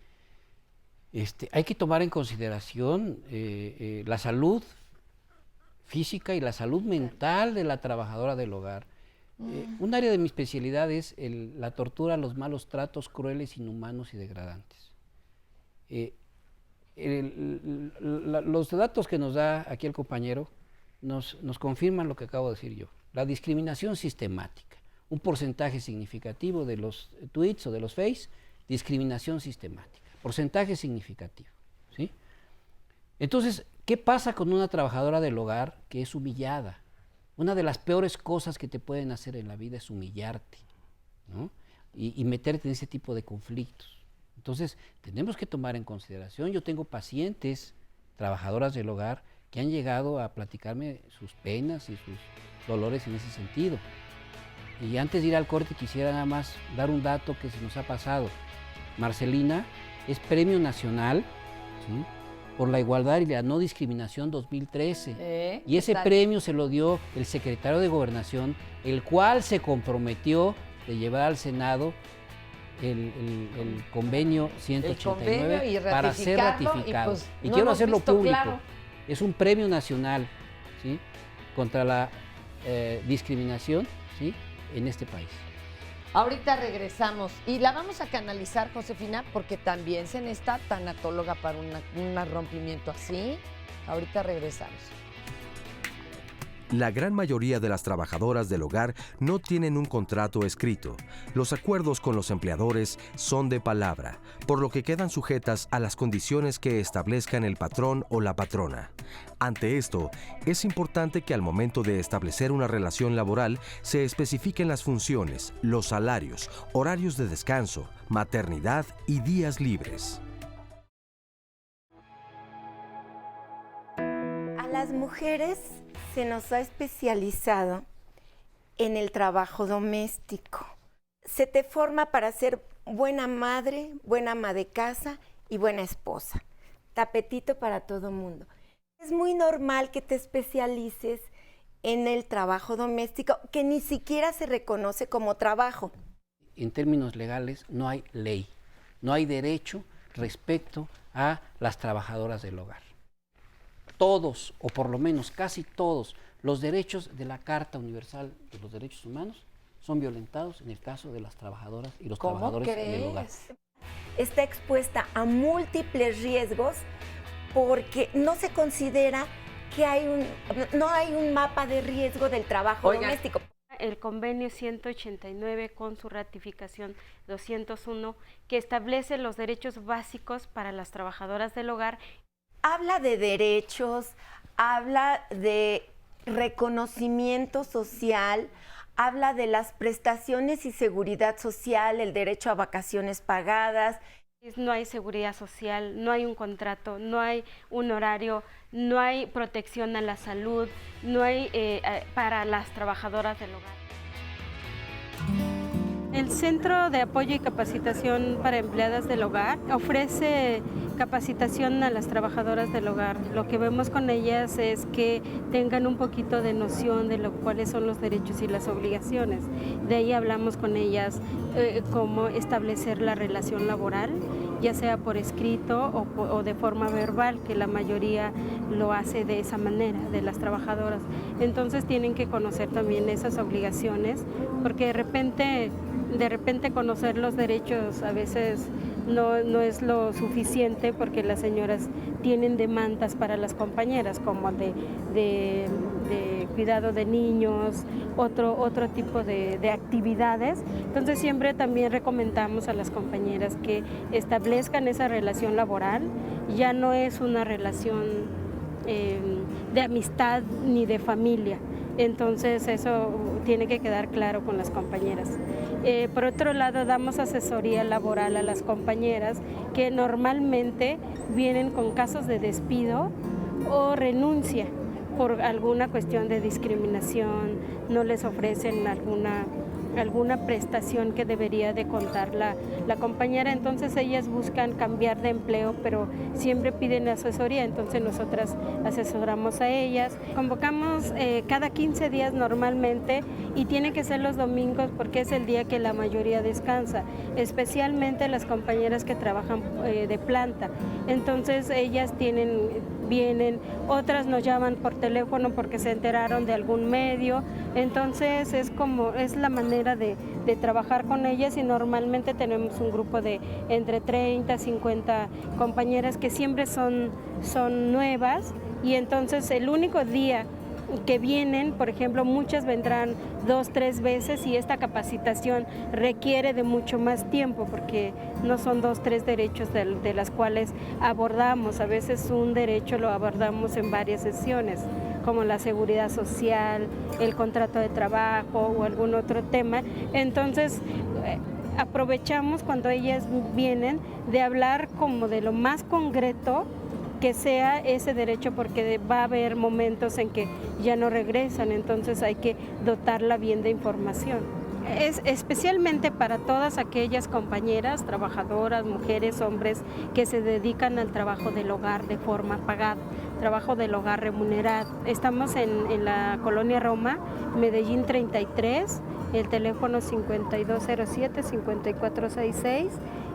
F: hay que tomar en consideración la salud física y la salud mental de la trabajadora del hogar. Un área de mi especialidad es la tortura, los malos tratos crueles, inhumanos y degradantes. Los datos que nos da aquí el compañero nos confirman lo que acabo de decir yo. La discriminación sistemática, un porcentaje significativo de los tweets o de los face, discriminación sistemática, porcentaje significativo, ¿sí? Entonces, ¿qué pasa con una trabajadora del hogar que es humillada? Una de las peores cosas que te pueden hacer en la vida es humillarte, ¿no? Y meterte en ese tipo de conflictos. Entonces, tenemos que tomar en consideración, yo tengo pacientes, trabajadoras del hogar, que han llegado a platicarme sus penas y sus dolores en ese sentido. Y antes de ir al corte quisiera nada más dar un dato que se nos ha pasado. Marcelina es Premio Nacional, ¿sí?, por la Igualdad y la No Discriminación 2013. Y ese premio se lo dio el secretario de Gobernación, el cual se comprometió de llevar al Senado el convenio 189 para ser ratificado.
B: Pues,
F: y quiero hacerlo público. Claro. Es un premio nacional, ¿sí?, contra la discriminación, ¿sí?, en este país.
B: Ahorita regresamos y la vamos a canalizar, Josefina, porque también se necesita tanatóloga para un rompimiento así. Ahorita regresamos.
A: La gran mayoría de las trabajadoras del hogar no tienen un contrato escrito. Los acuerdos con los empleadores son de palabra, por lo que quedan sujetas a las condiciones que establezcan el patrón o la patrona. Ante esto, es importante que al momento de establecer una relación laboral se especifiquen las funciones, los salarios, horarios de descanso, maternidad y días libres.
D: A las mujeres se nos ha especializado en el trabajo doméstico. Se te forma para ser buena madre, buena ama de casa y buena esposa. Tapetito para todo mundo. Es muy normal que te especialices en el trabajo doméstico, que ni siquiera se reconoce como trabajo.
F: En términos legales no hay ley, no hay derecho respecto a las trabajadoras del hogar. Todos, o por lo menos casi todos, los derechos de la Carta Universal de los Derechos Humanos son violentados en el caso de las trabajadoras y los trabajadores del hogar.
D: Está expuesta a múltiples riesgos porque no se considera que no hay un mapa de riesgo del trabajo doméstico.
E: El convenio 189 con su ratificación 201 que establece los derechos básicos para las trabajadoras del hogar.
D: Habla de derechos, habla de reconocimiento social, habla de las prestaciones y seguridad social, el derecho a vacaciones pagadas.
E: No hay seguridad social, no hay un contrato, no hay un horario, no hay protección a la salud, no hay para las trabajadoras del hogar. El Centro de Apoyo y Capacitación para Empleadas del Hogar ofrece capacitación a las trabajadoras del hogar. Lo que vemos con ellas es que tengan un poquito de noción de cuáles son los derechos y las obligaciones. De ahí hablamos con ellas cómo establecer la relación laboral, ya sea por escrito o de forma verbal, que la mayoría lo hace de esa manera, de las trabajadoras. Entonces tienen que conocer también esas obligaciones, porque de repente conocer los derechos a veces no es lo suficiente, porque las señoras tienen demandas para las compañeras, como de cuidado de niños, otro tipo de actividades. Entonces siempre también recomendamos a las compañeras que establezcan esa relación laboral. Ya no es una relación de amistad ni de familia. Entonces eso tiene que quedar claro con las compañeras. Por otro lado, damos asesoría laboral a las compañeras que normalmente vienen con casos de despido o renuncia por alguna cuestión de discriminación, no les ofrecen alguna alguna prestación que debería de contar la compañera, entonces ellas buscan cambiar de empleo, pero siempre piden asesoría, entonces nosotras asesoramos a ellas. Convocamos cada 15 días normalmente y tiene que ser los domingos porque es el día que la mayoría descansa, especialmente las compañeras que trabajan de planta. Entonces ellas vienen, otras nos llaman por teléfono porque se enteraron de algún medio, entonces es la manera de trabajar con ellas y normalmente tenemos un grupo de entre 30 a 50 compañeras que siempre son nuevas y entonces el único día que vienen, por ejemplo, muchas vendrán 2, 3 veces y esta capacitación requiere de mucho más tiempo porque no son 2, 3 derechos de las cuales abordamos, a veces un derecho lo abordamos en varias sesiones, como la seguridad social, el contrato de trabajo o algún otro tema, entonces aprovechamos cuando ellas vienen de hablar como de lo más concreto que sea ese derecho porque va a haber momentos en que ya no regresan, entonces hay que dotarla bien de información. Es especialmente para todas aquellas compañeras, trabajadoras, mujeres, hombres que se dedican al trabajo del hogar de forma pagada, trabajo del hogar remunerado. Estamos en la colonia Roma, Medellín 33, el teléfono 5207-5466.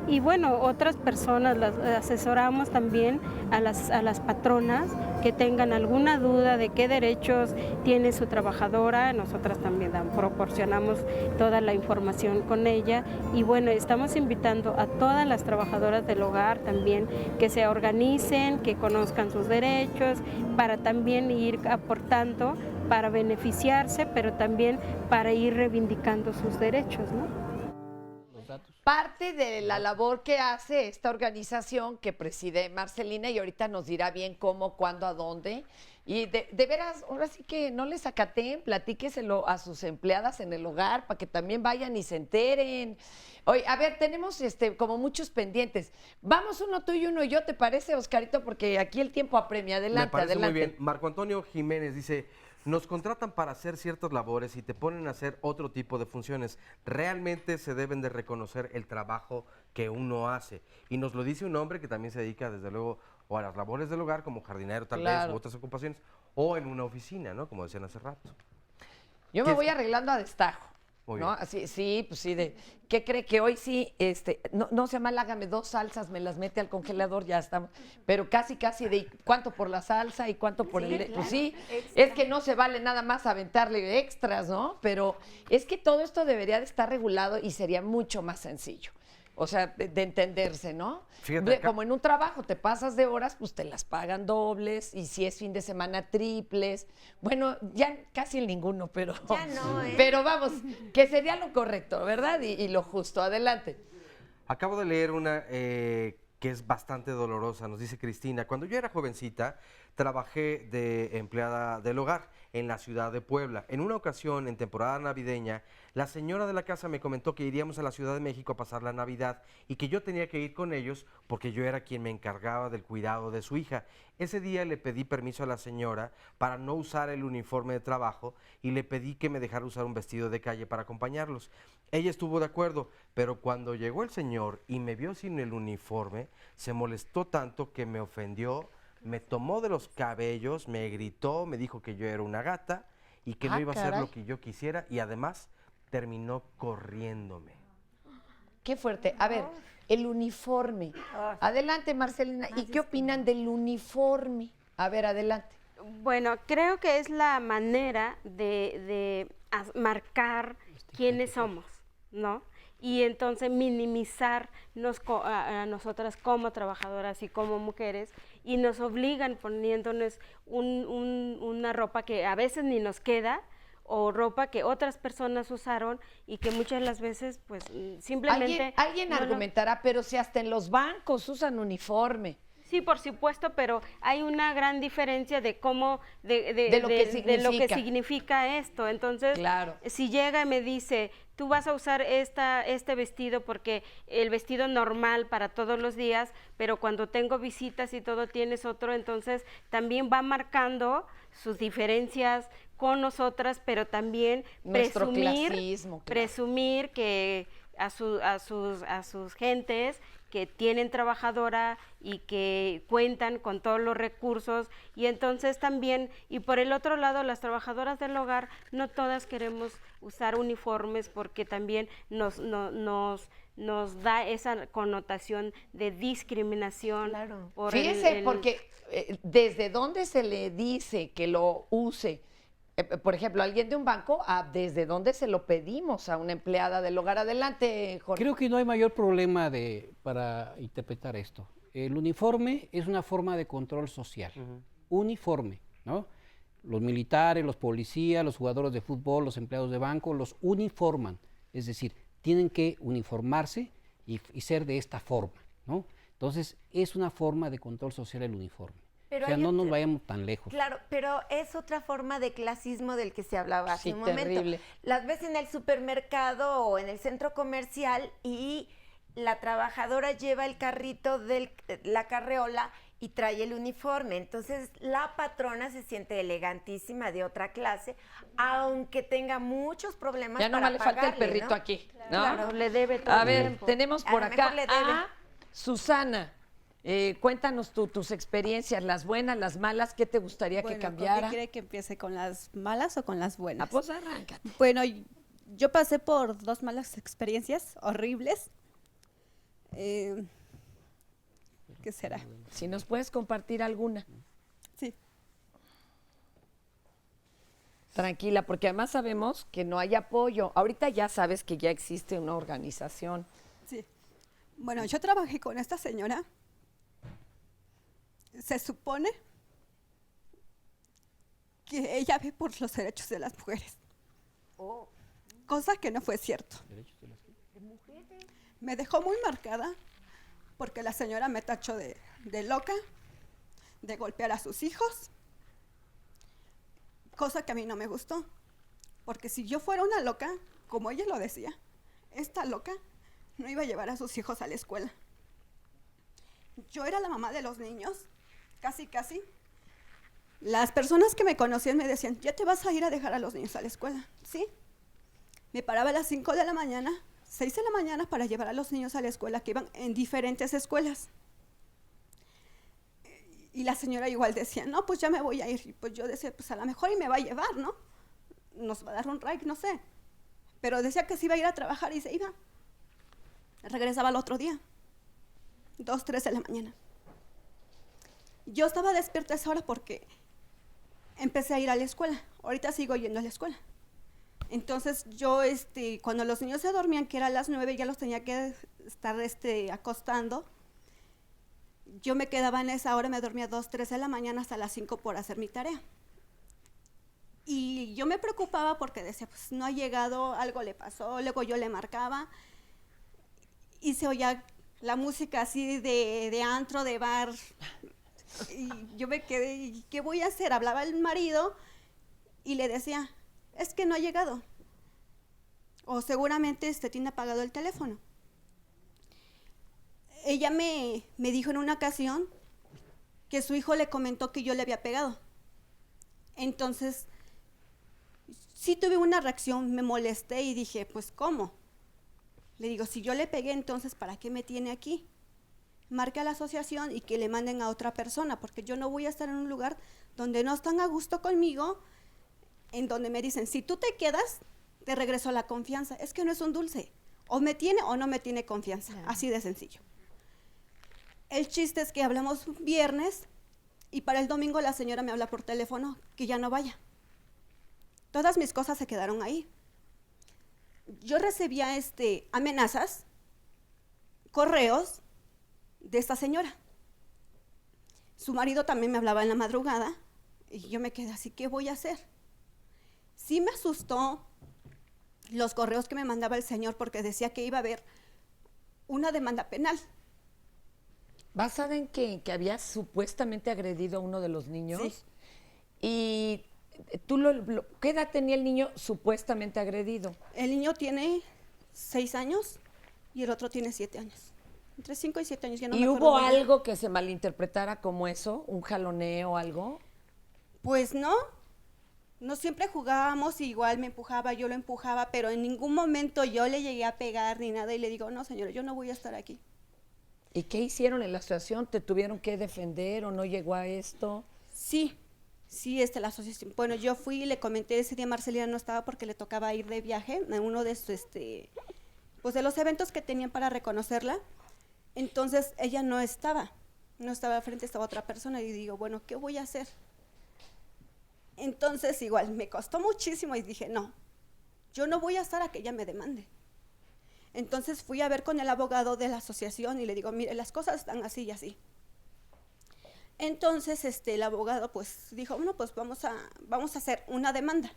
E: Y bueno, otras personas las asesoramos también a las patronas que tengan alguna duda de qué derechos tiene su trabajadora. Nosotras también proporcionamos toda la información con ella. Y bueno, estamos invitando a todas las trabajadoras del hogar también que se organicen, que conozcan sus derechos, para también ir aportando, para beneficiarse, pero también para ir reivindicando sus derechos, ¿no?
B: Parte de la labor que hace esta organización que preside Marcelina, y ahorita nos dirá bien cómo, cuándo, a dónde, y de veras, ahora sí que no les acaten, platíqueselo a sus empleadas en el hogar para que también vayan y se enteren. Oye, a ver, tenemos como muchos pendientes. Vamos uno tú y uno yo, ¿te parece, Oscarito? Porque aquí el tiempo apremia. Adelante,
A: Me parece
B: adelante.
A: muy bien. Marco Antonio Jiménez dice: nos contratan para hacer ciertas labores y te ponen a hacer otro tipo de funciones. Realmente se deben de reconocer el trabajo que uno hace. Y nos lo dice un hombre que también se dedica, desde luego, o a las labores del hogar, como jardinero tal vez, u otras ocupaciones, o en una oficina, ¿no? Como decían hace rato.
B: Yo me voy arreglando a destajo.
A: Muy
B: ¿no?
A: bien.
B: Así, sí, pues sí, ¿qué cree que hoy sí? No sea mal, hágame 2 salsas, me las mete al congelador, ya estamos. Pero casi de cuánto por la salsa y cuánto por el...
D: Claro,
B: pues sí,
D: extra.
B: es que no se vale nada más aventarle extras, ¿no? Pero es que todo esto debería de estar regulado y sería mucho más sencillo. O sea, de entenderse, ¿no?
A: Fíjate,
B: Como en un trabajo, te pasas de horas, pues te las pagan dobles, y si es fin de semana, triples. Bueno, ya casi en ninguno, pero...
D: Ya no, ¿eh?
B: Pero vamos, que sería lo correcto, ¿verdad? Y lo justo. Adelante.
A: Acabo de leer una que es bastante dolorosa. Nos dice Cristina: cuando yo era jovencita, trabajé de empleada del hogar en la ciudad de Puebla. En una ocasión, en temporada navideña, la señora de la casa me comentó que iríamos a la Ciudad de México a pasar la Navidad y que yo tenía que ir con ellos porque yo era quien me encargaba del cuidado de su hija. Ese día le pedí permiso a la señora para no usar el uniforme de trabajo y le pedí que me dejara usar un vestido de calle para acompañarlos. Ella estuvo de acuerdo, pero cuando llegó el señor y me vio sin el uniforme, se molestó tanto que me ofendió, me tomó de los cabellos, me gritó, me dijo que yo era una gata y que no iba a hacer lo que yo quisiera, y además terminó corriéndome.
B: Qué fuerte. A ver, el uniforme. Adelante, Marcelina. ¿Y qué opinan del uniforme? A ver, adelante.
E: Bueno, creo que es la manera de marcar quiénes somos, ¿no? Y entonces minimizarnos a nosotras como trabajadoras y como mujeres, y nos obligan poniéndonos una ropa que a veces ni nos queda, o ropa que otras personas usaron y que muchas de las veces pues simplemente...
B: Alguien argumentará, pero si hasta en los bancos usan uniforme.
E: Sí, por supuesto, pero hay una gran diferencia de cómo,
B: De lo que
E: de lo que
B: significa.
E: significa esto. Entonces,
B: Claro.
E: si llega y me dice, tú vas a usar este vestido porque el vestido normal para todos los días, pero cuando tengo visitas y todo tienes otro, entonces también va marcando sus diferencias con nosotras, pero también
B: Nuestro clasismo, claro.
E: presumir que a sus gentes que tienen trabajadora y que cuentan con todos los recursos, y entonces también, y por el otro lado, las trabajadoras del hogar, no todas queremos usar uniformes porque también nos da esa connotación de discriminación. Por
B: Fíjese, porque desde dónde se le dice que lo use, por ejemplo, alguien de un banco, ¿desde dónde se lo pedimos a una empleada del hogar? Adelante, Jorge.
F: Creo que no hay mayor problema para interpretar esto. El uniforme es una forma de control social. Uniforme, ¿no? Los militares, los policías, los jugadores de fútbol, los empleados de banco, los uniforman. Es decir, tienen que uniformarse y ser de esta forma, ¿no? Entonces, es una forma de control social el uniforme.
D: Pero
F: o sea,
D: hay
F: no nos vayamos tan lejos.
D: Claro, pero es otra forma de clasismo del que se hablaba hace
B: Sí,
D: un momento.
B: terrible.
D: Las ves en el supermercado o en el centro comercial y la trabajadora lleva el carrito de la carreola y trae el uniforme. Entonces, la patrona se siente elegantísima de otra clase, aunque tenga muchos problemas
B: Ya
D: para
B: no le falta el
D: pagarle,
B: perrito
D: ¿no?
B: aquí, ¿no?
E: Claro, le debe todo
B: A
E: el
B: ver,
E: tiempo.
B: tenemos por
D: A lo
B: acá
D: mejor le debe.
B: a Susana. Cuéntanos tus experiencias, las buenas, las malas, ¿qué te gustaría que cambiara?
T: ¿Con qué quiere que empiece? ¿Con las malas o con las buenas?
B: Pues arráncate.
T: Bueno, yo pasé por 2 malas experiencias horribles. ¿Qué será?
B: Si nos puedes compartir alguna.
T: Sí.
B: Tranquila, porque además sabemos que no hay apoyo. Ahorita ya sabes que ya existe una organización.
T: Sí. Bueno, yo trabajé con esta señora. Se supone que ella ve por los derechos de las mujeres. Cosa que no fue cierto. Me dejó muy marcada porque la señora me tachó de loca, de golpear a sus hijos, cosa que a mí no me gustó. Porque si yo fuera una loca, como ella lo decía, esta loca no iba a llevar a sus hijos a la escuela. Yo era la mamá de los niños, casi. Las personas que me conocían me decían, ¿ya te vas a ir a dejar a los niños a la escuela? Sí. Me paraba a las 5 de la mañana, 6 de la mañana para llevar a los niños a la escuela, que iban en diferentes escuelas. Y la señora igual decía, no, pues ya me voy a ir. Y pues yo decía, pues a lo mejor y me va a llevar, ¿no? Nos va a dar un ride, no sé. Pero decía que se iba a ir a trabajar y se iba. Regresaba al otro día, 2, 3 de la mañana. Yo estaba despierta a esa hora porque empecé a ir a la escuela. Ahorita sigo yendo a la escuela. Entonces yo, cuando los niños se dormían, que era a las 9, ya los tenía que estar acostando. Yo me quedaba en esa hora, me dormía 2, 3 de la mañana hasta las 5 por hacer mi tarea. Y yo me preocupaba porque decía, pues no ha llegado, algo le pasó. Luego yo le marcaba y se oía la música así de antro, de bar. Y yo me quedé, ¿y qué voy a hacer? Hablaba el marido y le decía, es que no ha llegado. O seguramente tiene apagado el teléfono. Ella me dijo en una ocasión que su hijo le comentó que yo le había pegado. Entonces, sí tuve una reacción, me molesté y dije, pues, ¿cómo? Le digo, si yo le pegué, entonces, ¿para qué me tiene aquí? Marque a la asociación y que le manden a otra persona, porque yo no voy a estar en un lugar donde no están a gusto conmigo, en donde me dicen, si tú te quedas, te regreso la confianza. Es que no es un dulce. O me tiene o no me tiene confianza. Así de sencillo. El chiste es que hablamos viernes y para el domingo la señora me habla por teléfono que ya no vaya. Todas mis cosas se quedaron ahí. Yo recibía amenazas, correos de esta señora. Su marido también me hablaba en la madrugada y yo me quedé así, ¿qué voy a hacer? Sí me asustó los correos que me mandaba el señor porque decía que iba a haber una demanda penal.
B: ¿Basada en qué? ¿Que había supuestamente agredido a uno de los niños?
T: Sí.
B: Y tú ¿qué edad tenía el niño supuestamente agredido?
T: El niño tiene 6 años y el otro tiene 7 años. Entre 5 y 7 años, ya no me
B: ¿Y
T: acuerdo
B: hubo
T: muy bien.
B: algo que se malinterpretara como eso? ¿Un jaloneo o algo?
T: Pues no. No siempre jugábamos, igual me empujaba, yo lo empujaba, pero en ningún momento yo le llegué a pegar ni nada y le digo, no señora, yo no voy a estar aquí.
B: ¿Y qué hicieron en la asociación? ¿Te tuvieron que defender o no llegó a esto?
T: Sí, la asociación. Bueno, yo fui y le comenté, ese día Marcelina no estaba porque le tocaba ir de viaje a uno de sus, pues de los eventos que tenían para reconocerla. Entonces ella no estaba frente, estaba otra persona y digo, bueno, ¿qué voy a hacer? Entonces igual me costó muchísimo y dije, no, yo no voy a estar a que ella me demande. Entonces fui a ver con el abogado de la asociación y le digo, mire, las cosas están así y así. Entonces el abogado pues dijo, bueno, pues vamos a hacer una demanda.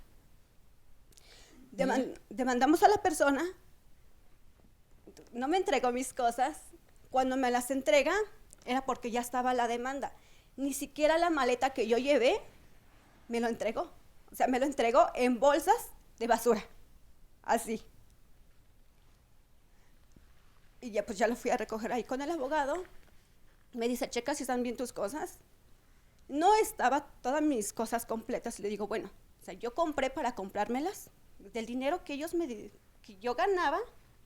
T: Demandamos a la persona, no me entregó mis cosas, cuando me las entrega era porque ya estaba la demanda. Ni siquiera la maleta que yo llevé me lo entregó. O sea, me lo entregó en bolsas de basura, así. Y ya pues ya lo fui a recoger ahí con el abogado. Me dice, checa si están bien tus cosas. No estaba todas mis cosas completas. Y le digo, bueno, o sea, yo compré para comprármelas. Del dinero que que yo ganaba,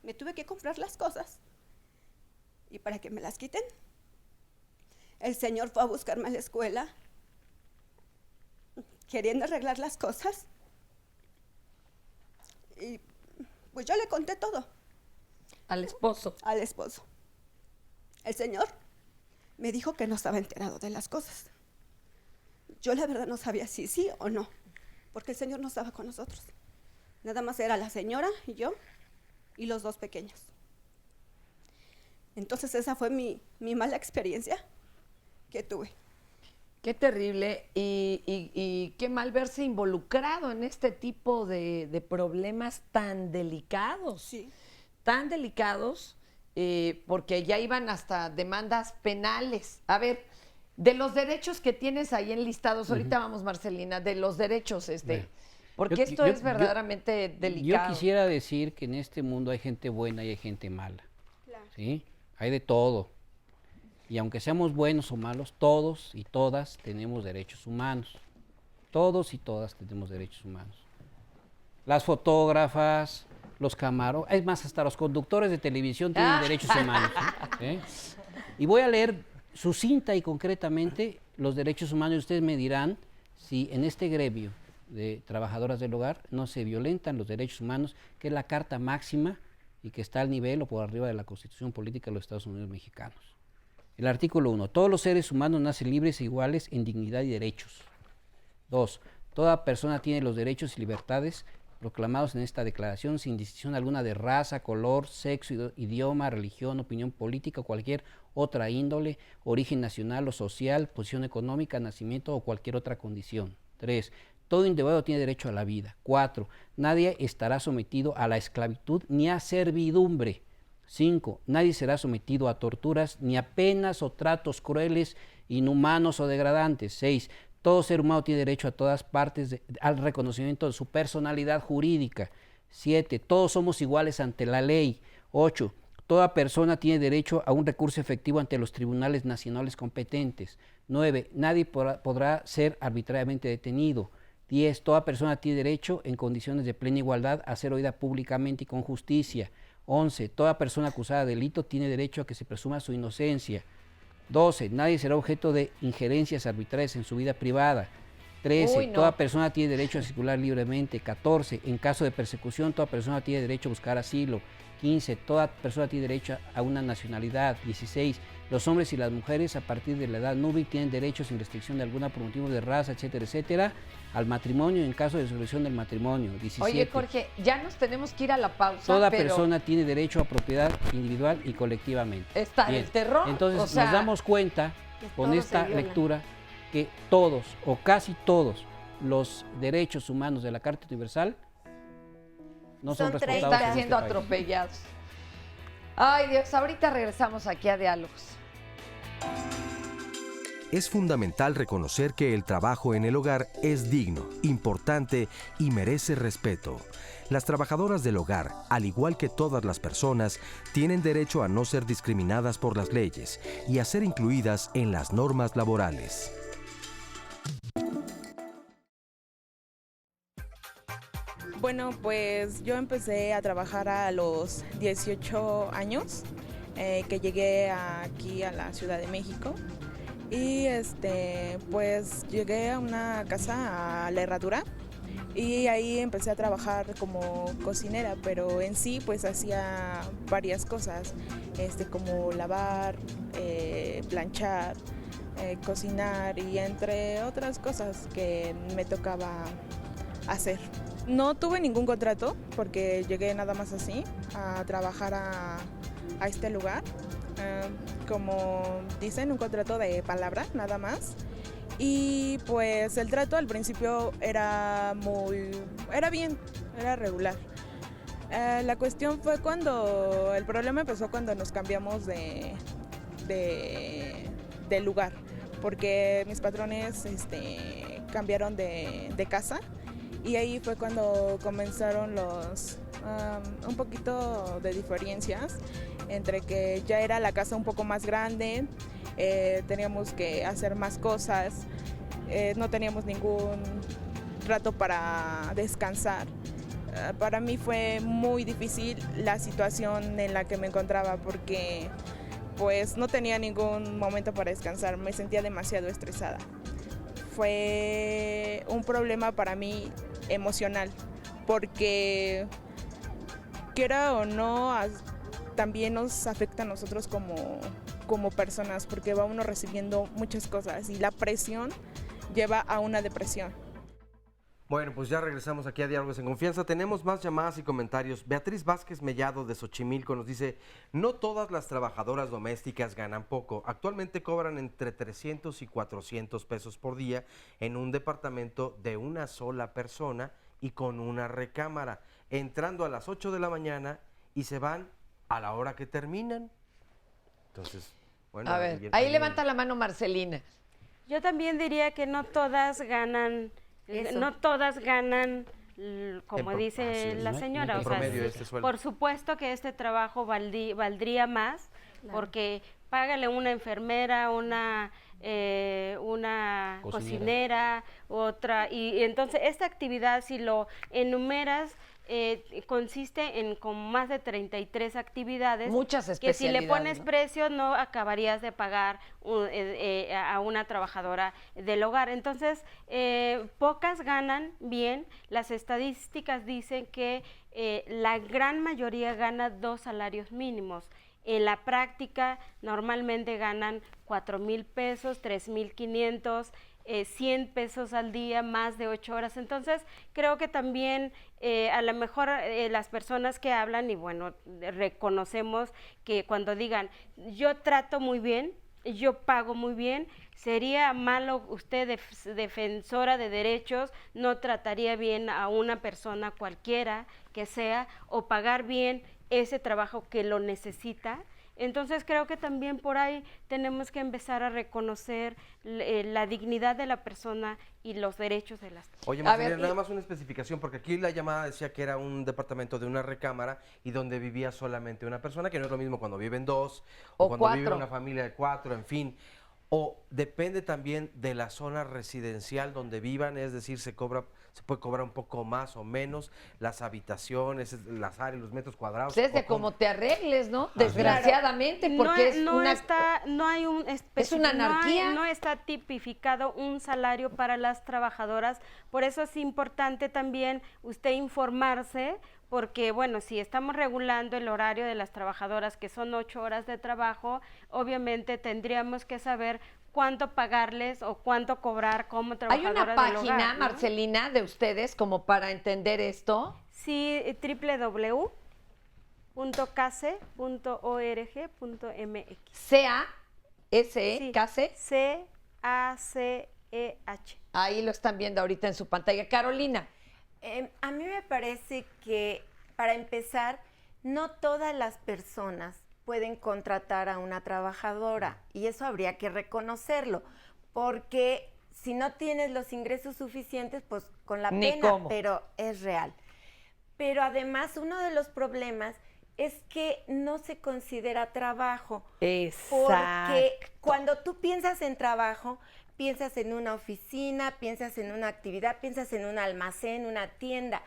T: me tuve que comprar las cosas. Y para que me las quiten. El señor fue a buscarme a la escuela, queriendo arreglar las cosas. Y pues yo le conté todo.
B: ¿Al esposo?
T: Al esposo. El señor me dijo que no estaba enterado de las cosas. Yo la verdad no sabía si sí o no, porque el señor no estaba con nosotros. Nada más era la señora y yo y los 2 pequeños. Entonces esa fue mi mala experiencia que tuve.
B: Qué terrible y qué mal verse involucrado en este tipo de problemas tan delicados.
T: Sí.
B: Tan delicados, porque ya iban hasta demandas penales. A ver, de los derechos que tienes ahí enlistados, ahorita vamos, Marcelina, de los derechos, porque esto es verdaderamente delicado.
F: Yo quisiera decir que en este mundo hay gente buena y hay gente mala. Claro. ¿Sí? Hay de todo. Y aunque seamos buenos o malos, todos y todas tenemos derechos humanos. Todos y todas tenemos derechos humanos. Las fotógrafas, los camarógrafos, es más, hasta los conductores de televisión tienen derechos humanos. ¿Sí? Y voy a leer sucinta y concretamente los derechos humanos y ustedes me dirán si en este gremio de trabajadoras del hogar no se violentan los derechos humanos, que es la carta máxima y que está al nivel o por arriba de la Constitución Política de los Estados Unidos Mexicanos. El artículo 1. Todos los seres humanos nacen libres e iguales en dignidad y derechos. 2. Toda persona tiene los derechos y libertades proclamados en esta declaración sin distinción alguna de raza, color, sexo, idioma, religión, opinión política o cualquier otra índole, origen nacional o social, posición económica, nacimiento o cualquier otra condición. 3. Todo individuo tiene derecho a la vida. 4. Nadie estará sometido a la esclavitud ni a servidumbre. 5. Nadie será sometido a torturas ni a penas o tratos crueles, inhumanos o degradantes. 6. Todo ser humano tiene derecho a todas partes al reconocimiento de su personalidad jurídica. 7. Todos somos iguales ante la ley. 8. Toda persona tiene derecho a un recurso efectivo ante los tribunales nacionales competentes. 9. Nadie podrá ser arbitrariamente detenido. 10. Toda persona tiene derecho, en condiciones de plena igualdad, a ser oída públicamente y con justicia. 11. Toda persona acusada de delito tiene derecho a que se presuma su inocencia. 12. Nadie será objeto de injerencias arbitrarias en su vida privada. 13. Toda persona tiene derecho a circular libremente. 14. En caso de persecución, toda persona tiene derecho a buscar asilo. 15. Toda persona tiene derecho a una nacionalidad. 16. Los hombres y las mujeres a partir de la edad núbil tienen derecho sin restricción de alguna por motivos de raza, etcétera, etcétera, al matrimonio en caso de disolución del matrimonio. 17.
B: Oye, Jorge, ya nos tenemos que ir a la pausa.
F: Toda persona tiene derecho a propiedad individual y colectivamente.
B: Está el terror.
F: Entonces nos damos cuenta con esta lectura que todos o casi todos los derechos humanos de la Carta Universal no son respetados.
B: Están siendo atropellados. Ay, Dios, ahorita regresamos aquí a Diálogos.
A: Es fundamental reconocer que el trabajo en el hogar es digno, importante y merece respeto. Las trabajadoras del hogar, al igual que todas las personas, tienen derecho a no ser discriminadas por las leyes y a ser incluidas en las normas laborales.
U: Bueno, pues yo empecé a trabajar a los 18 años, que llegué aquí a la Ciudad de México. Y pues llegué a una casa, a La Herradura, y ahí empecé a trabajar como cocinera, pero en sí pues hacía varias cosas, como lavar, planchar, cocinar y entre otras cosas que me tocaba hacer. No tuve ningún contrato porque llegué nada más así a trabajar a este lugar. Como dicen, un contrato de palabra, nada más. Y pues el trato al principio era bien, era regular. La cuestión fue el problema empezó cuando nos cambiamos de lugar, porque mis patrones cambiaron de casa, y ahí fue cuando comenzaron un poquito de diferencias entre que ya era la casa un poco más grande, teníamos que hacer más cosas, no teníamos ningún rato para descansar. Para mí fue muy difícil la situación en la que me encontraba porque pues no tenía ningún momento para descansar, me sentía demasiado estresada. Fue un problema para mí emocional porque quiera o no, también nos afecta a nosotros como personas, porque va uno recibiendo muchas cosas y la presión lleva a una depresión.
A: Bueno, pues ya regresamos aquí a Diálogos en Confianza. Tenemos más llamadas y comentarios. Beatriz Vázquez Mellado de Xochimilco nos dice: no todas las trabajadoras domésticas ganan poco. Actualmente cobran entre 300 y 400 pesos por día en un departamento de una sola persona y con una recámara, entrando a las 8 de la mañana y se van a la hora que terminan. Entonces, bueno.
B: A ver, ahí levanta la mano Marcelina.
E: Yo también diría que no todas ganan, como dice la señora.
A: En promedio, sueldo.
E: Por supuesto que este trabajo valdría más, claro, porque págale una enfermera, una cocinera, otra, y entonces esta actividad, si lo enumeras, consiste en como más de 33 actividades.
B: Muchas especialidades.
E: Que si le pones precio no acabarías de pagar a una trabajadora del hogar. Entonces, pocas ganan bien. Las estadísticas dicen que la gran mayoría gana 2 salarios mínimos. En la práctica, normalmente ganan 4,000 pesos, 3,500, 100 pesos al día, más de 8 horas. Entonces, creo que también a lo mejor las personas que hablan, y bueno, reconocemos que cuando digan, yo trato muy bien, yo pago muy bien, sería malo usted, defensora de derechos, no trataría bien a una persona cualquiera que sea, o pagar bien ese trabajo que lo necesita. Entonces creo que también por ahí tenemos que empezar a reconocer la dignidad de la persona y los derechos de las personas.
A: Oye, Marcelina, nada más una especificación, porque aquí la llamada decía que era un departamento de una recámara y donde vivía solamente una persona, que no es lo mismo cuando viven 2 o cuando
B: 4.
A: vive una familia de 4, en fin. O depende también de la zona residencial donde vivan, es decir, se puede cobrar un poco más o menos, las habitaciones, las áreas, los metros cuadrados.
B: Pues es de cómo te arregles, ¿no? Desgraciadamente, porque es una anarquía.
E: No está tipificado un salario para las trabajadoras, por eso es importante también usted informarse, porque bueno, si estamos regulando el horario de las trabajadoras, que son 8 horas de trabajo, obviamente tendríamos que saber cuánto pagarles o cuánto cobrar como trabajadoras del hogar.
B: ¿Hay una página, ¿no, Marcelina, de ustedes como para entender esto?
E: Sí, www.case.org.mx.
B: C-A-S-E, CASE.
E: C-A-C-E-H.
B: Ahí lo están viendo ahorita en su pantalla. Carolina.
D: A mí me parece que, para empezar, no todas las personas pueden contratar a una trabajadora y eso habría que reconocerlo, porque si no tienes los ingresos suficientes, pues con la
B: Ni
D: pena,
B: cómo.
D: pero es real. Pero además uno de los problemas es que no se considera trabajo. Porque cuando tú piensas en trabajo, piensas en una oficina, piensas en una actividad, piensas en un almacén, una tienda.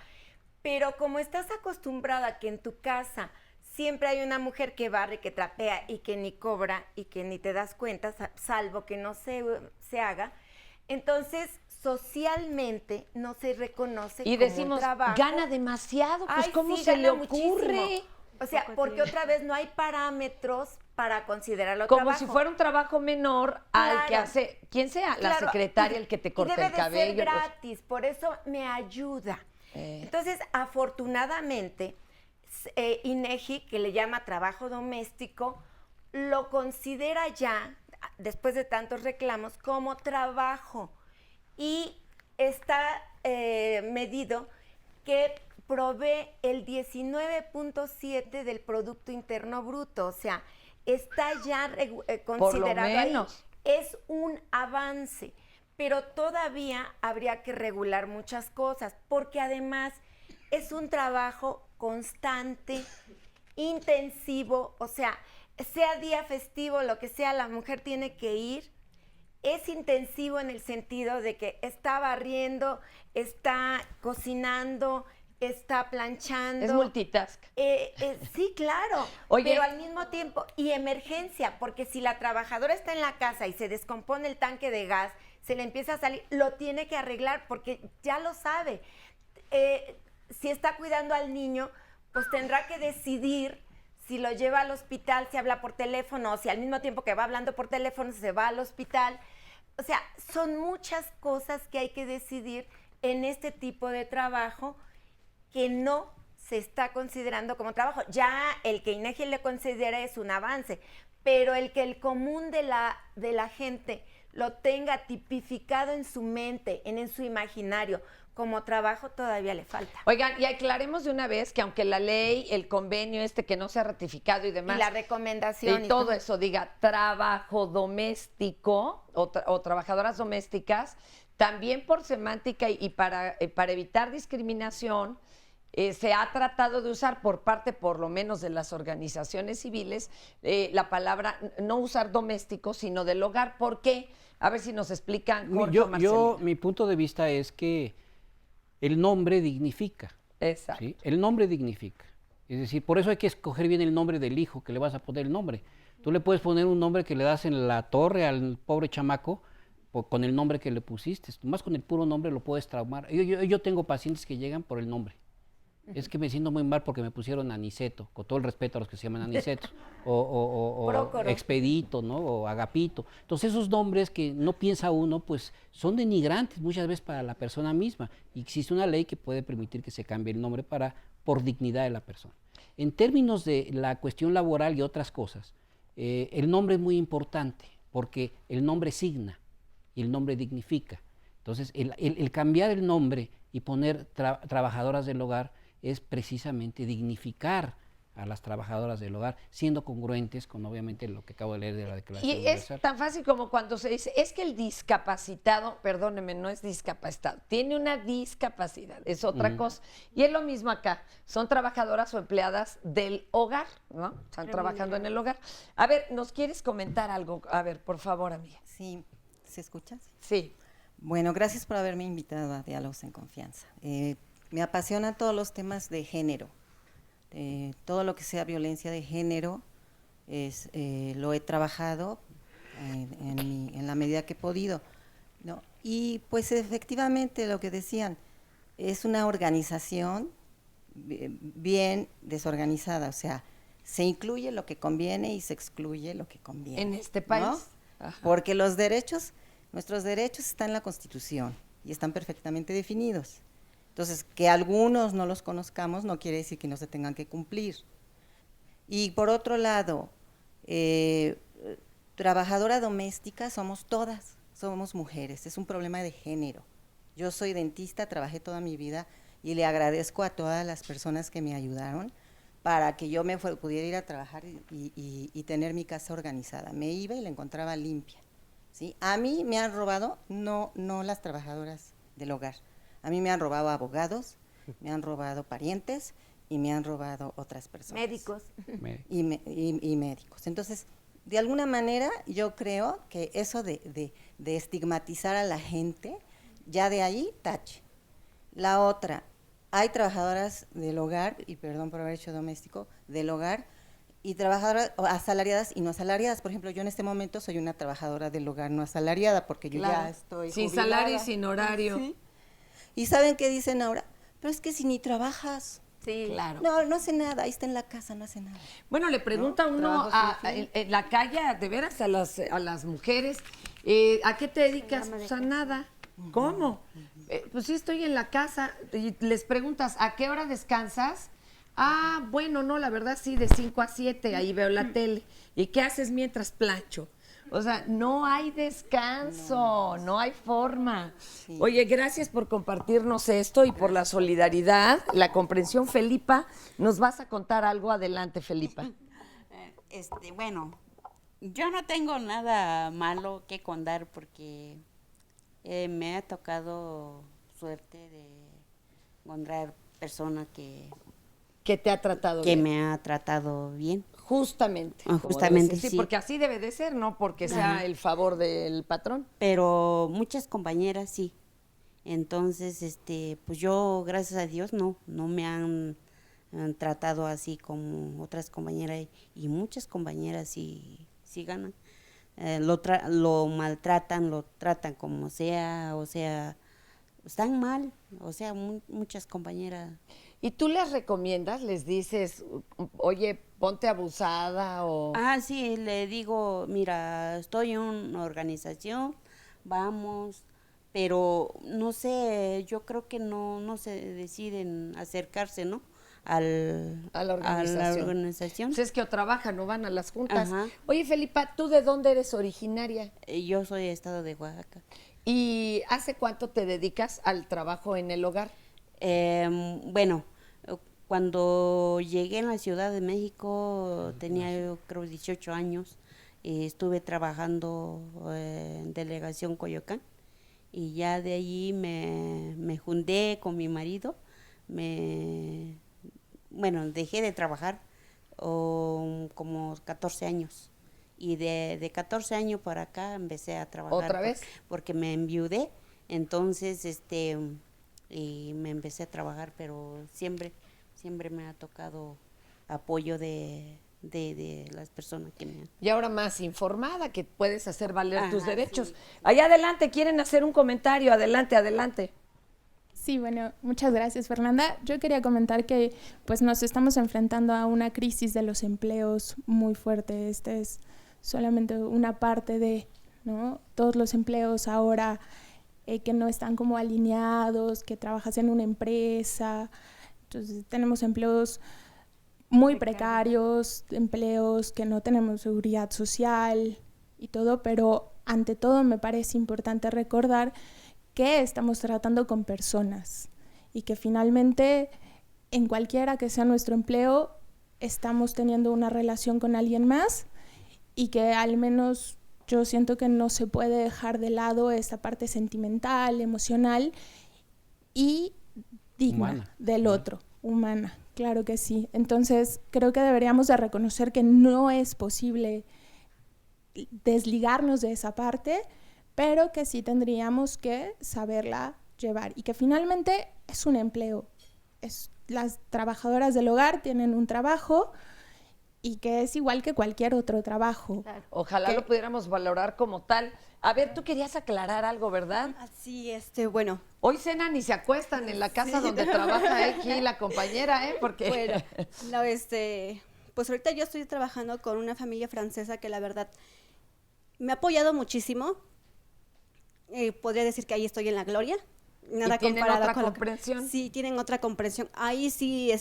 D: Pero como estás acostumbrada a que en tu casa siempre hay una mujer que barre, que trapea y que ni cobra y que ni te das cuenta, salvo que no se haga, entonces socialmente no se reconoce
B: Y
D: como
B: decimos,
D: un trabajo.
B: gana demasiado, pues
D: Ay,
B: ¿cómo
D: sí,
B: se le
D: gana
B: ocurre?
D: muchísimo. O sea, porque otra vez no hay parámetros para considerarlo
B: Como
D: trabajo.
B: si fuera un trabajo menor al que
D: Claro.
B: hace, quien sea, la
D: Claro,
B: secretaria, el que te corta
D: y debe
B: el cabello.
D: de ser gratis, por eso me ayuda. Entonces, afortunadamente, INEGI, que le llama trabajo doméstico, lo considera ya, después de tantos reclamos, como trabajo. Y está medido que provee el 19.7 del Producto Interno Bruto, o sea, está ya considerado ahí.
B: menos.
D: Es un avance, pero todavía habría que regular muchas cosas, porque además es un trabajo constante, intensivo, o sea día festivo, lo que sea, la mujer tiene que ir. Es intensivo en el sentido de que está barriendo, está cocinando, está planchando.
B: Es multitask.
D: Sí, claro.
B: Oye.
D: Pero al mismo tiempo, y emergencia, porque si la trabajadora está en la casa y se descompone el tanque de gas, se le empieza a salir, lo tiene que arreglar porque ya lo sabe. Si está cuidando al niño, pues tendrá que decidir si lo lleva al hospital, si habla por teléfono, o si al mismo tiempo que va hablando por teléfono se va al hospital. O sea, son muchas cosas que hay que decidir en este tipo de trabajo que no se está considerando como trabajo. Ya el que INEGI le considera es un avance, pero el que el común de la gente lo tenga tipificado en su mente, en su imaginario, como trabajo, todavía le falta.
B: Oigan, y aclaremos de una vez que aunque la ley, el convenio que no se ha ratificado y demás.
D: Y la recomendación.
B: Y todo eso diga trabajo doméstico o trabajadoras domésticas, también por semántica y para evitar discriminación, se ha tratado de usar por parte, por lo menos de las organizaciones civiles, la palabra, no usar doméstico, sino del hogar. ¿Por qué? A ver si nos explican, Jorge o Marcelino.
F: Mi punto de vista es que el nombre dignifica.
B: Exacto.
F: ¿Sí? El nombre dignifica. Es decir, por eso hay que escoger bien el nombre del hijo que le vas a poner el nombre. Tú le puedes poner un nombre que le das en la torre al pobre chamaco con el nombre que le pusiste. Más con el puro nombre lo puedes traumar. Yo tengo pacientes que llegan por el nombre. Es que me siento muy mal porque me pusieron Aniceto, con todo el respeto a los que se llaman Aniceto, o Expedito, ¿no? O Agapito. Entonces esos nombres que no piensa uno, pues son denigrantes muchas veces para la persona misma. Y existe una ley que puede permitir que se cambie el nombre por dignidad de la persona. En términos de la cuestión laboral y otras cosas, el nombre es muy importante porque el nombre signa y el nombre dignifica. Entonces el cambiar el nombre y poner trabajadoras del hogar es precisamente dignificar a las trabajadoras del hogar, siendo congruentes con obviamente lo que acabo de leer de la Declaración
B: Y
F: Universal.
B: es tan fácil como cuando se dice, es que el discapacitado, perdóneme, no es discapacitado, tiene una discapacidad, es otra cosa. Y es lo mismo acá, son trabajadoras o empleadas del hogar, ¿no? Están trabajando en el hogar. A ver, ¿nos quieres comentar algo? A ver, por favor, amiga.
C: Sí, ¿se escucha?
B: Sí.
C: Bueno, gracias por haberme invitado a Diálogos en Confianza. Me apasionan todos los temas de género. Todo lo que sea violencia de género lo he trabajado en la medida que he podido, ¿no? Y pues efectivamente lo que decían, es una organización bien desorganizada, o sea, se incluye lo que conviene y se excluye lo que conviene.
B: En este país.
C: ¿No? Porque nuestros derechos están en la Constitución y están perfectamente definidos. Entonces, que algunos no los conozcamos no quiere decir que no se tengan que cumplir. Y por otro lado, trabajadora doméstica somos todas, somos mujeres, es un problema de género. Yo soy dentista, trabajé toda mi vida y le agradezco a todas las personas que me ayudaron, para que yo pudiera ir a trabajar y tener mi casa organizada. Me iba y la encontraba limpia, ¿sí? A mí me han robado, no las trabajadoras del hogar, a mí me han robado abogados, me han robado parientes y me han robado otras personas.
D: Médicos.
C: Y médicos. Entonces, de alguna manera, yo creo que eso de estigmatizar a la gente, ya de ahí, tache. La otra, hay trabajadoras del hogar, y perdón por haber hecho doméstico, del hogar, y trabajadoras asalariadas y no asalariadas. Por ejemplo, yo en este momento soy una trabajadora del hogar no asalariada, porque yo ya estoy
B: sin
C: jubilada.
B: salario y sin horario.
C: Sí. ¿Y saben qué dicen ahora? Pero es que si ni trabajas.
D: Sí,
B: claro.
C: No hace nada, ahí está en la casa, no hace nada.
B: Bueno, le pregunta uno en la calle, de veras, a las mujeres, ¿a qué te dedicas? Pues a nada. ¿Cómo? Pues sí, estoy en la casa. Y les preguntas, ¿a qué hora descansas? Ah, bueno, no, la verdad sí, de 5 a 7, ahí veo la tele. ¿Y qué haces mientras plancho? O sea, no hay descanso, no hay forma. Sí. Oye, gracias por compartirnos esto y por la solidaridad, la comprensión. Felipa, ¿nos vas a contar algo? Adelante, Felipa.
G: Bueno, yo no tengo nada malo que contar porque me ha tocado suerte de encontrar personas
B: que te ha tratado
G: bien.
B: Que
G: me ha tratado bien.
B: Justamente.
G: Justamente,
B: sí.
G: Sí,
B: porque así debe de ser, no porque sea el favor del patrón.
G: Pero muchas compañeras sí. Entonces, pues yo, gracias a Dios, no me han tratado así como otras compañeras, y muchas compañeras sí ganan. Lo maltratan, lo tratan como sea, o sea, están mal, o sea, muchas compañeras.
B: ¿Y tú les recomiendas, les dices, oye, ponte abusada o...?
G: Sí, le digo, mira, estoy en una organización, vamos, pero no sé, yo creo que no se deciden acercarse, ¿no? A la organización.
B: Pues es que o trabajan o van a las juntas.
G: Ajá.
B: Oye, Felipa, ¿tú de dónde eres originaria?
G: Yo soy de estado de Oaxaca.
B: ¿Y hace cuánto te dedicas al trabajo en el hogar?
G: Bueno, cuando llegué en la Ciudad de México tenía yo creo 18 años, estuve trabajando en Delegación Coyoacán, y ya de allí me junté con mi marido, dejé de trabajar como 14 años. Y de 14 años para acá empecé a trabajar.
B: ¿Otra vez?
G: Porque me enviudé, entonces y me empecé a trabajar, pero siempre me ha tocado apoyo de las personas que me han...
B: Y ahora más informada, que puedes hacer valer tus derechos.
G: Sí.
B: Allá adelante, quieren hacer un comentario, adelante.
M: Sí, bueno, muchas gracias, Fernanda. Yo quería comentar que pues nos estamos enfrentando a una crisis de los empleos muy fuerte. Esta es solamente una parte de, ¿no? Todos los empleos ahora que no están como alineados, que trabajas en una empresa. Entonces tenemos empleos muy precarios, empleos que no tenemos seguridad social y todo, pero ante todo me parece importante recordar que estamos tratando con personas y que finalmente en cualquiera que sea nuestro empleo estamos teniendo una relación con alguien más, y que al menos yo siento que no se puede dejar de lado esta parte sentimental, emocional y digna del otro, humana, claro que sí. Entonces creo que deberíamos de reconocer que no es posible desligarnos de esa parte, pero que sí tendríamos que saberla llevar, y que finalmente es un empleo. Las trabajadoras del hogar tienen un trabajo y que es igual que cualquier otro trabajo.
B: Claro. Ojalá lo pudiéramos valorar como tal. A ver, tú querías aclarar algo, ¿verdad?
T: Sí, bueno.
B: Hoy cenan y se acuestan en la casa donde trabaja aquí la compañera, Porque...
T: Bueno, pues ahorita yo estoy trabajando con una familia francesa que la verdad me ha apoyado muchísimo. Podría decir que ahí estoy en la gloria. Nada
B: ¿Y tienen
T: comparado
B: otra
T: con
B: comprensión?
T: Sí, tienen otra comprensión. Ahí sí,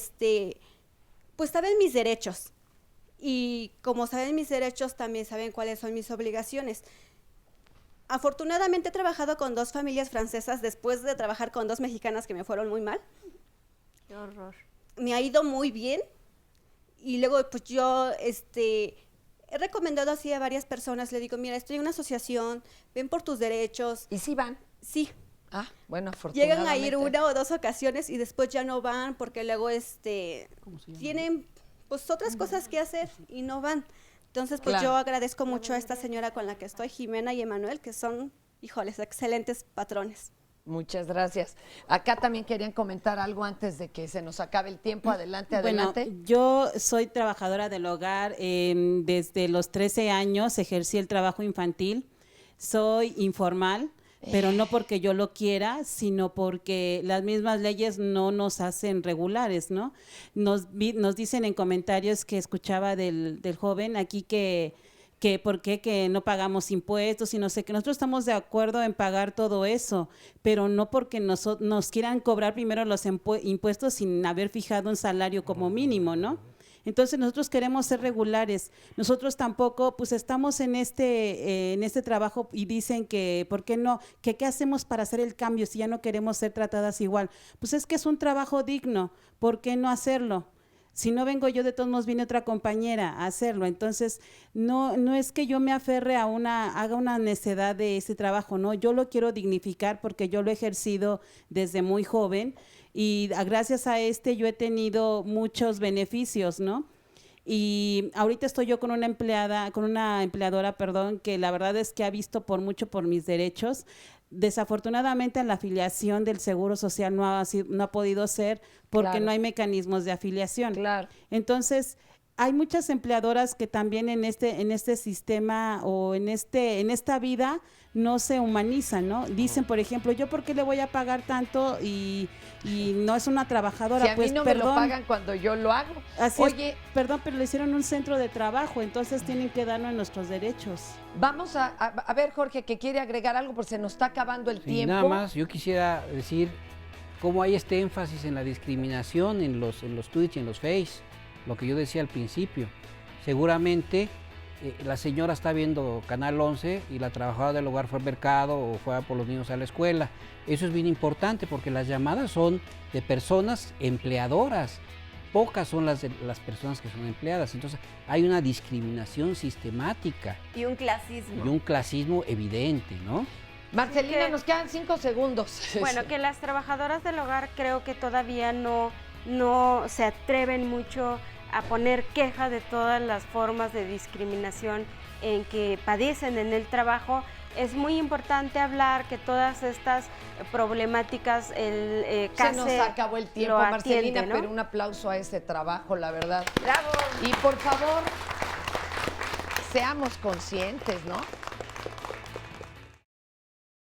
T: pues saben mis derechos. Y como saben mis derechos, también saben cuáles son mis obligaciones. Afortunadamente he trabajado con 2 familias francesas después de trabajar con 2 mexicanas que me fueron muy mal.
D: Qué horror.
T: Me ha ido muy bien. Y luego, pues yo, he recomendado así a varias personas, le digo, mira, estoy en una asociación, ven por tus derechos.
B: ¿Y sí van?
T: Sí.
B: Ah, bueno, afortunadamente.
T: Llegan a ir 1 o 2 ocasiones y después ya no van porque luego tienen pues otras cosas que hacer y no van. Entonces, pues
B: Claro.
T: yo agradezco mucho a esta señora con la que estoy, Jimena y Emanuel, que son, híjoles, excelentes patrones.
B: Muchas gracias. Acá también querían comentar algo antes de que se nos acabe el tiempo. Adelante, adelante.
P: Bueno, yo soy trabajadora del hogar. Desde los 13 años ejercí el trabajo infantil. Soy informal, pero no porque yo lo quiera, sino porque las mismas leyes no nos hacen regulares, ¿no? Nos dicen en comentarios que escuchaba del joven aquí que por qué que no pagamos impuestos y no sé, que nosotros estamos de acuerdo en pagar todo eso, pero no porque nos quieran cobrar primero los impuestos sin haber fijado un salario como mínimo, ¿no? Entonces nosotros queremos ser regulares. Nosotros tampoco, pues estamos en este trabajo y dicen que, ¿por qué no? ¿Qué hacemos para hacer el cambio si ya no queremos ser tratadas igual? Pues es que es un trabajo digno, ¿por qué no hacerlo? Si no vengo yo, de todos modos viene otra compañera a hacerlo. Entonces, no es que yo me aferre haga una necedad de ese trabajo, no. Yo lo quiero dignificar porque yo lo he ejercido desde muy joven y gracias a yo he tenido muchos beneficios, ¿no? Y ahorita estoy yo con una empleadora, que la verdad es que ha visto por mis derechos. Desafortunadamente en la afiliación del Seguro Social no ha podido ser porque
B: Claro.
P: no hay mecanismos de afiliación.
B: Claro.
P: Entonces, hay muchas empleadoras que también en este sistema o en esta vida no se humanizan, ¿no? Dicen, por ejemplo, ¿yo por qué le voy a pagar tanto y no es una trabajadora?
B: Si a mí
P: Pues
B: no me lo
P: perdón.
B: pagan cuando yo lo hago.
P: Así
B: Oye,
P: es, perdón, pero le hicieron un centro de trabajo, entonces tienen que darnos nuestros derechos.
B: vamos a ver, Jorge, que quiere agregar algo porque se nos está acabando el
F: Sí,
B: tiempo.
F: nada más, yo quisiera decir cómo hay este énfasis en la discriminación en los tweets y en los face, lo que yo decía al principio. Seguramente la señora está viendo Canal 11 y la trabajadora del hogar fue al mercado o fue por los niños a la escuela. Eso es bien importante porque las llamadas son de personas empleadoras. Pocas son las personas que son empleadas. Entonces hay una discriminación sistemática.
D: Y un clasismo.
F: Y un clasismo evidente, ¿no?
B: Marcelina, nos quedan 5 segundos.
E: Bueno, que las trabajadoras del hogar creo que todavía no se atreven mucho a poner queja de todas las formas de discriminación en que padecen en el trabajo. Es muy importante hablar que todas estas problemáticas
B: Se nos acabó el tiempo,
E: lo
B: Marcelina,
E: atiende, ¿no?
B: pero un aplauso a ese trabajo, la verdad.
D: ¡Bravo!
B: Y por favor, seamos conscientes, ¿no?